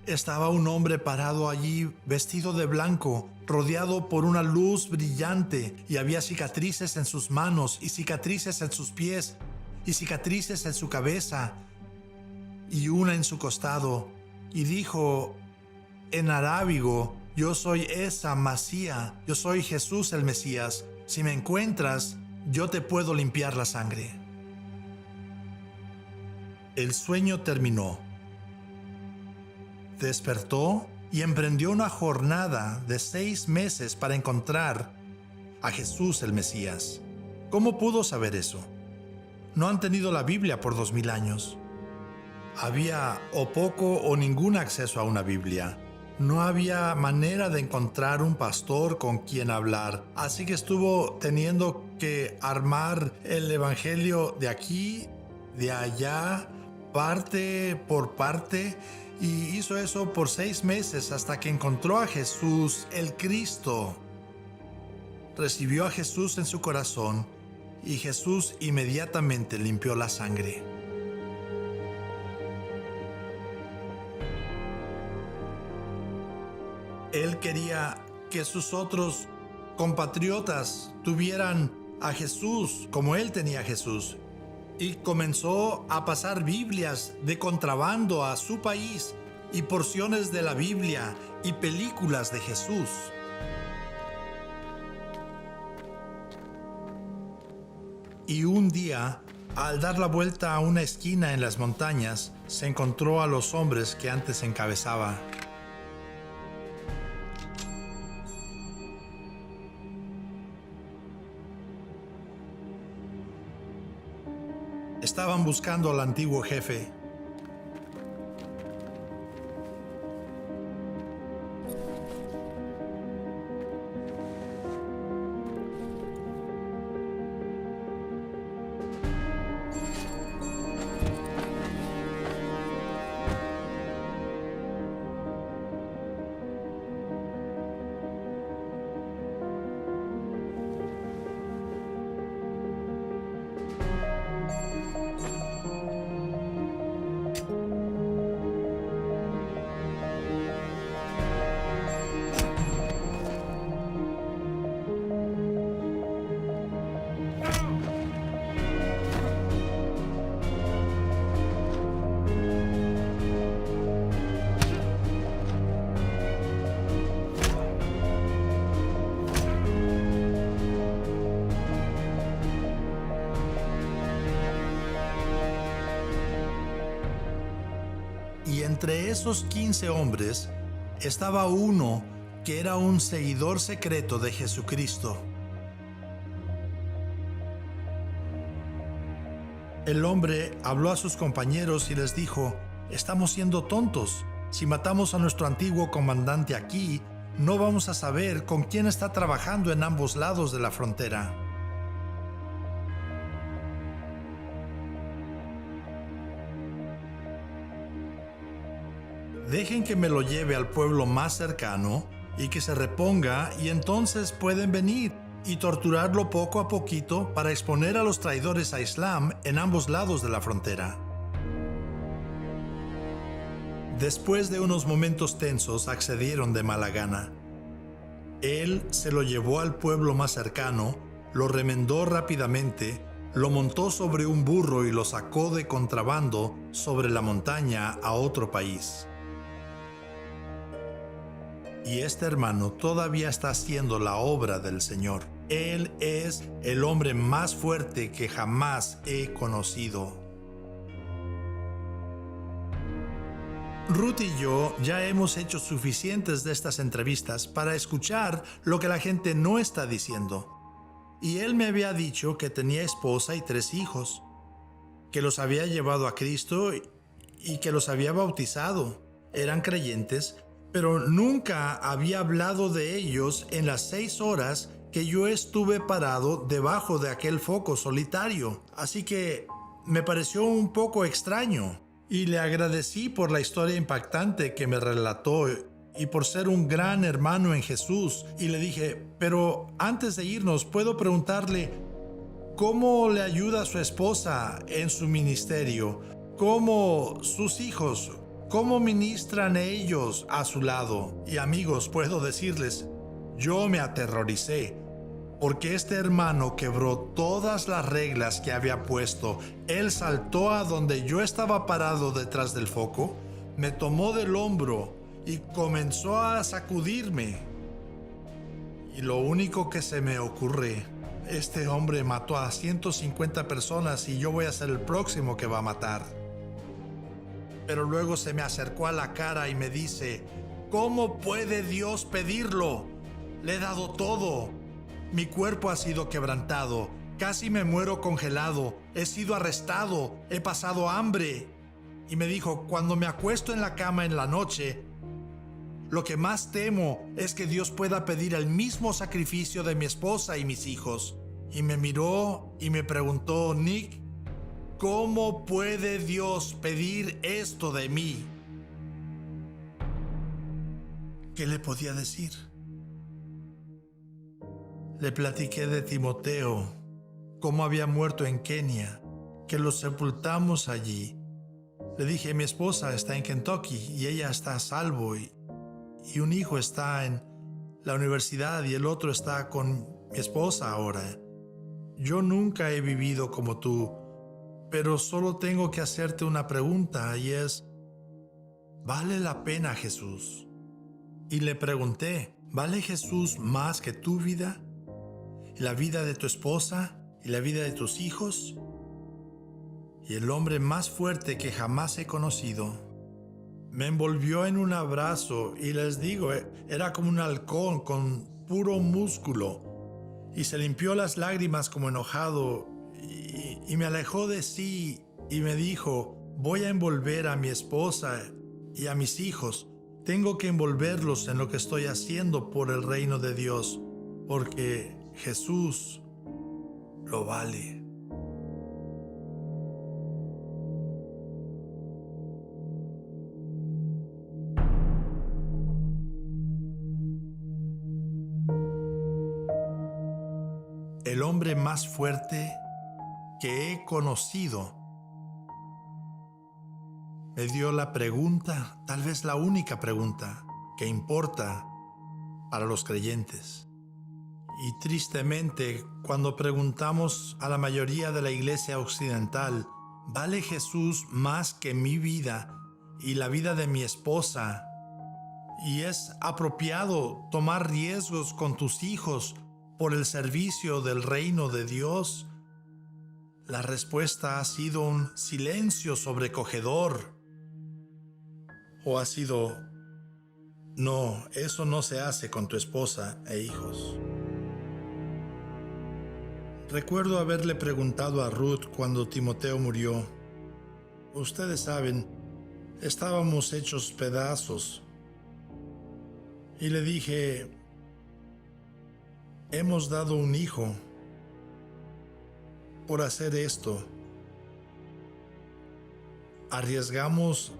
Estaba un hombre parado allí, vestido de blanco, rodeado por una luz brillante, y había cicatrices en sus manos, y cicatrices en sus pies, y cicatrices en su cabeza, y una en su costado. Y dijo en arábigo, yo soy esa Masía, yo soy Jesús el Mesías. Si me encuentras, yo te puedo limpiar la sangre. El sueño terminó. Despertó y emprendió una jornada de 6 meses para encontrar a Jesús el Mesías. ¿Cómo pudo saber eso? No han tenido la Biblia por 2000 años. Había o poco o ningún acceso a una Biblia. No había manera de encontrar un pastor con quien hablar, así que estuvo teniendo que armar el evangelio de aquí, de allá, parte por parte, y hizo eso por 6 meses hasta que encontró a Jesús, el Cristo. Recibió a Jesús en su corazón y Jesús inmediatamente limpió la sangre. Él quería que sus otros compatriotas tuvieran a Jesús como él tenía a Jesús. Y comenzó a pasar Biblias de contrabando a su país y porciones de la Biblia y películas de Jesús. Y un día, al dar la vuelta a una esquina en las montañas, se encontró a los hombres que antes encabezaba. Estaban buscando al antiguo jefe. Y entre esos 15 hombres estaba uno que era un seguidor secreto de Jesucristo. El hombre habló a sus compañeros y les dijo, estamos siendo tontos. Si matamos a nuestro antiguo comandante aquí, no vamos a saber con quién está trabajando en ambos lados de la frontera. Dejen que me lo lleve al pueblo más cercano y que se reponga, y entonces pueden venir y torturarlo poco a poquito para exponer a los traidores a Islam en ambos lados de la frontera. Después de unos momentos tensos, accedieron de mala gana. Él se lo llevó al pueblo más cercano, lo remendó rápidamente, lo montó sobre un burro y lo sacó de contrabando sobre la montaña a otro país. Y este hermano todavía está haciendo la obra del Señor. Él es el hombre más fuerte que jamás he conocido. Ruth y yo ya hemos hecho suficientes de estas entrevistas para escuchar lo que la gente no está diciendo. Y él me había dicho que tenía esposa y 3 hijos, que los había llevado a Cristo y que los había bautizado. Eran creyentes, pero nunca había hablado de ellos en las 6 horas que yo estuve parado debajo de aquel foco solitario. Así que me pareció un poco extraño. Y le agradecí por la historia impactante que me relató y por ser un gran hermano en Jesús. Y le dije, pero antes de irnos, ¿puedo preguntarle cómo le ayuda a su esposa en su ministerio? ¿Cómo sus hijos? ¿Cómo ministran ellos a su lado? Y amigos, puedo decirles, yo me aterroricé. Porque este hermano quebró todas las reglas que había puesto. Él saltó a donde yo estaba parado detrás del foco, me tomó del hombro y comenzó a sacudirme. Y lo único que se me ocurre, este hombre mató a 150 personas y yo voy a ser el próximo que va a matar. Pero luego se me acercó a la cara y me dice, ¿cómo puede Dios pedirlo? Le he dado todo. Mi cuerpo ha sido quebrantado, casi me muero congelado, he sido arrestado, he pasado hambre. Y me dijo, cuando me acuesto en la cama en la noche, lo que más temo es que Dios pueda pedir el mismo sacrificio de mi esposa y mis hijos. Y me miró y me preguntó, Nick, ¿cómo puede Dios pedir esto de mí? ¿Qué le podía decir? Le platiqué de Timoteo, cómo había muerto en Kenia, que lo sepultamos allí. Le dije, mi esposa está en Kentucky y ella está a salvo y un hijo está en la universidad y el otro está con mi esposa ahora. Yo nunca he vivido como tú, pero solo tengo que hacerte una pregunta y es, ¿vale la pena Jesús? Y le pregunté, ¿vale Jesús más que tu vida? ¿Y la vida de tu esposa? ¿Y la vida de tus hijos? Y el hombre más fuerte que jamás he conocido me envolvió en un abrazo y les digo, era como un halcón con puro músculo y se limpió las lágrimas como enojado y me alejó de sí y me dijo, voy a envolver a mi esposa y a mis hijos. Tengo que envolverlos en lo que estoy haciendo por el reino de Dios, porque Jesús lo vale. El hombre más fuerte que he conocido me dio la pregunta, tal vez la única pregunta que importa para los creyentes. Y tristemente, cuando preguntamos a la mayoría de la iglesia occidental, ¿vale Jesús más que mi vida y la vida de mi esposa? ¿Y es apropiado tomar riesgos con tus hijos por el servicio del reino de Dios? La respuesta ha sido un silencio sobrecogedor. ¿O ha sido, no, eso no se hace con tu esposa e hijos? Recuerdo haberle preguntado a Ruth cuando Timoteo murió. Ustedes saben, estábamos hechos pedazos. Y le dije, hemos dado un hijo por hacer esto. ¿Arriesgamos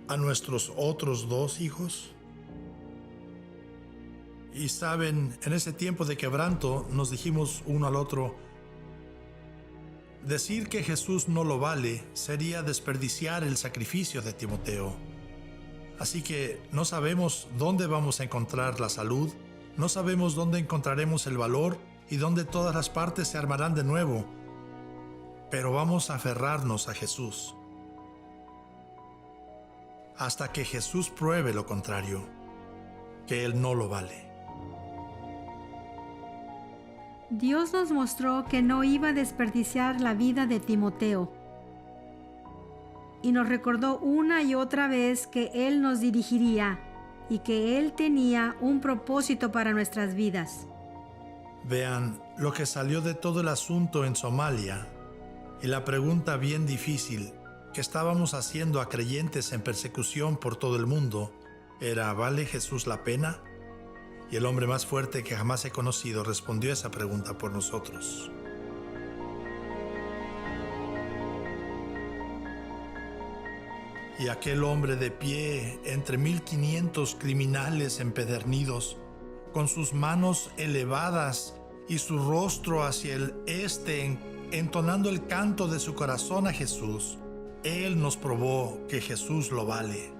a nuestros otros 2 hijos? Y saben, en ese tiempo de quebranto nos dijimos uno al otro, decir que Jesús no lo vale sería desperdiciar el sacrificio de Timoteo. Así que no sabemos dónde vamos a encontrar la salud, no sabemos dónde encontraremos el valor y dónde todas las partes se armarán de nuevo, pero vamos a aferrarnos a Jesús hasta que Jesús pruebe lo contrario, que Él no lo vale. Dios nos mostró que no iba a desperdiciar la vida de Timoteo. y nos recordó una y otra vez que Él nos dirigiría y que Él tenía un propósito para nuestras vidas. Vean lo que salió de todo el asunto en Somalia y la pregunta bien difícil que estábamos haciendo a creyentes en persecución por todo el mundo era: ¿vale Jesús la pena? Y el hombre más fuerte que jamás he conocido respondió esa pregunta por nosotros. Y aquel hombre de pie entre 1500 criminales empedernidos, con sus manos elevadas y su rostro hacia el este, entonando el canto de su corazón a Jesús, él nos probó que Jesús lo vale.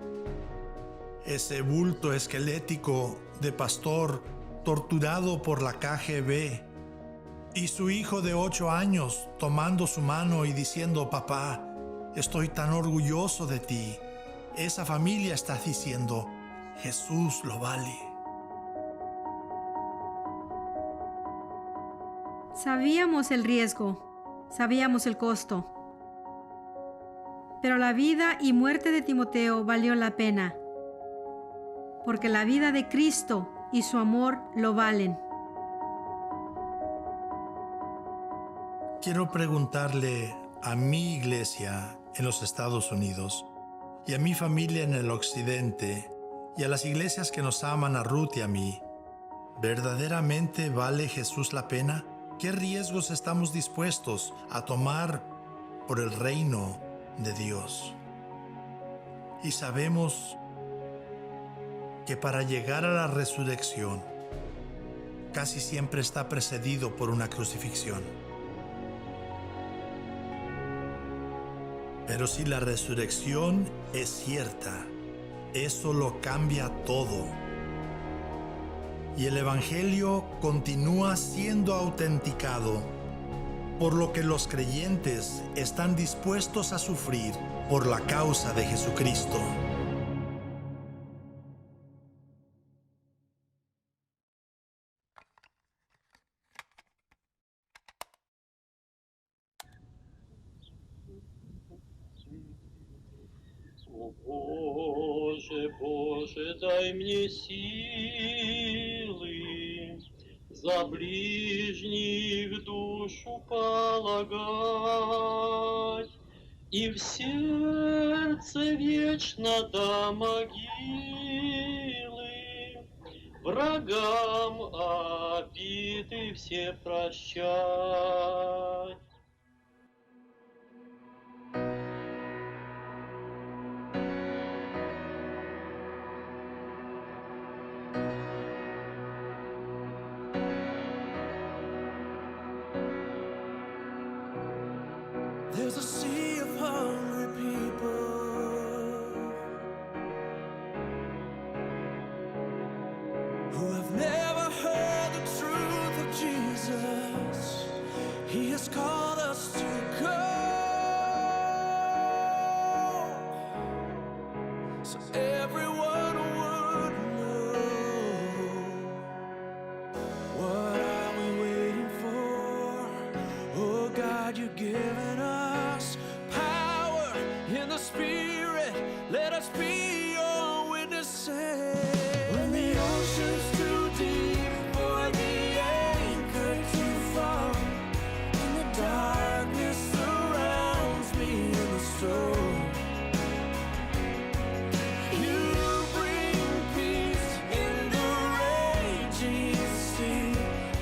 Ese bulto esquelético de pastor torturado por la KGB y su hijo de 8 años tomando su mano y diciendo: papá, estoy tan orgulloso de ti. Esa familia está diciendo: Jesús lo vale. Sabíamos el riesgo, sabíamos el costo, pero la vida y muerte de Timoteo valió la pena, porque la vida de Cristo y su amor lo valen. Quiero preguntarle a mi iglesia en los Estados Unidos y a mi familia en el occidente y a las iglesias que nos aman a Ruth y a mí: ¿verdaderamente vale Jesús la pena? ¿Qué riesgos estamos dispuestos a tomar por el reino de Dios? Y sabemos que para llegar a la resurrección casi siempre está precedido por una crucifixión. Pero si la resurrección es cierta, eso lo cambia todo. Y el Evangelio continúa siendo autenticado, por lo que los creyentes están dispuestos a sufrir por la causa de Jesucristo. Боже, Боже, дай мне силы за ближних душу полагать, и в сердце вечно до могилы врагам обиды все прощать. There's a sea of hungry people who have never heard the truth of Jesus. He has called us to go, so everyone would know. What are we waiting for? Oh God, you've given us power in the Spirit. Let us be your witnesses. When the ocean's too deep for the anchor to fall, and the darkness surrounds me in the storm, you bring peace in the raging sea.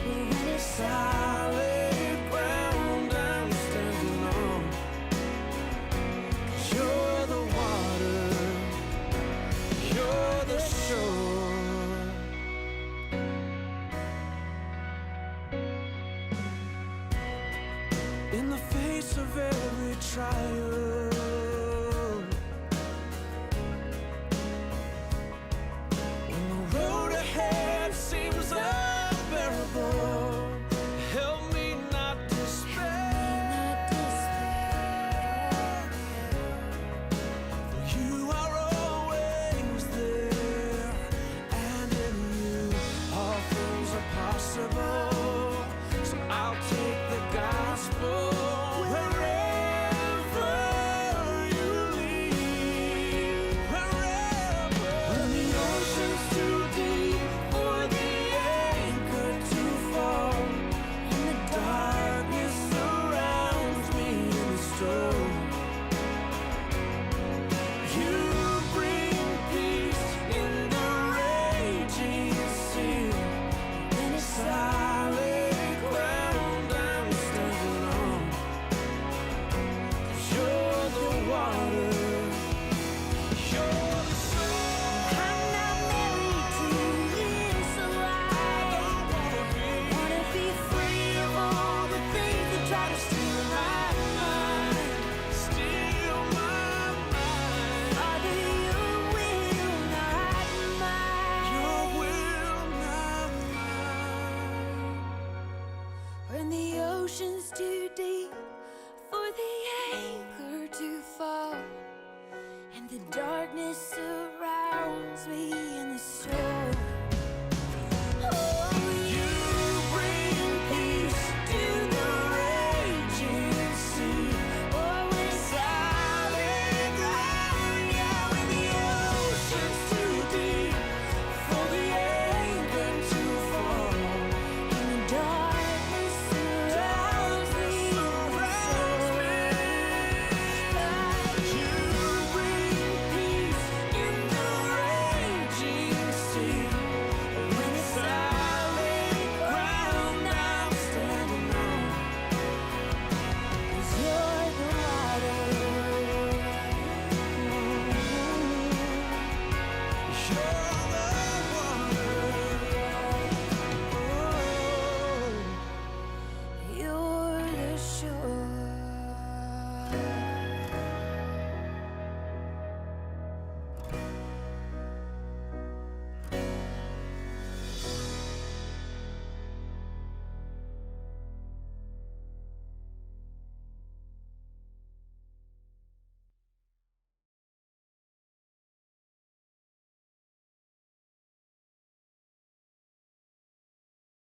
When it's solid ground I'm standing on, 'cause you're the water, you're the shore. In the face of every trial, when the road ahead seems unbearable, help me not despair. For you are always there, and in you all things are possible. So I'll take the gospel wherever you lead. ocean's too deep for the anchor to fall, and the darkness surrounds me.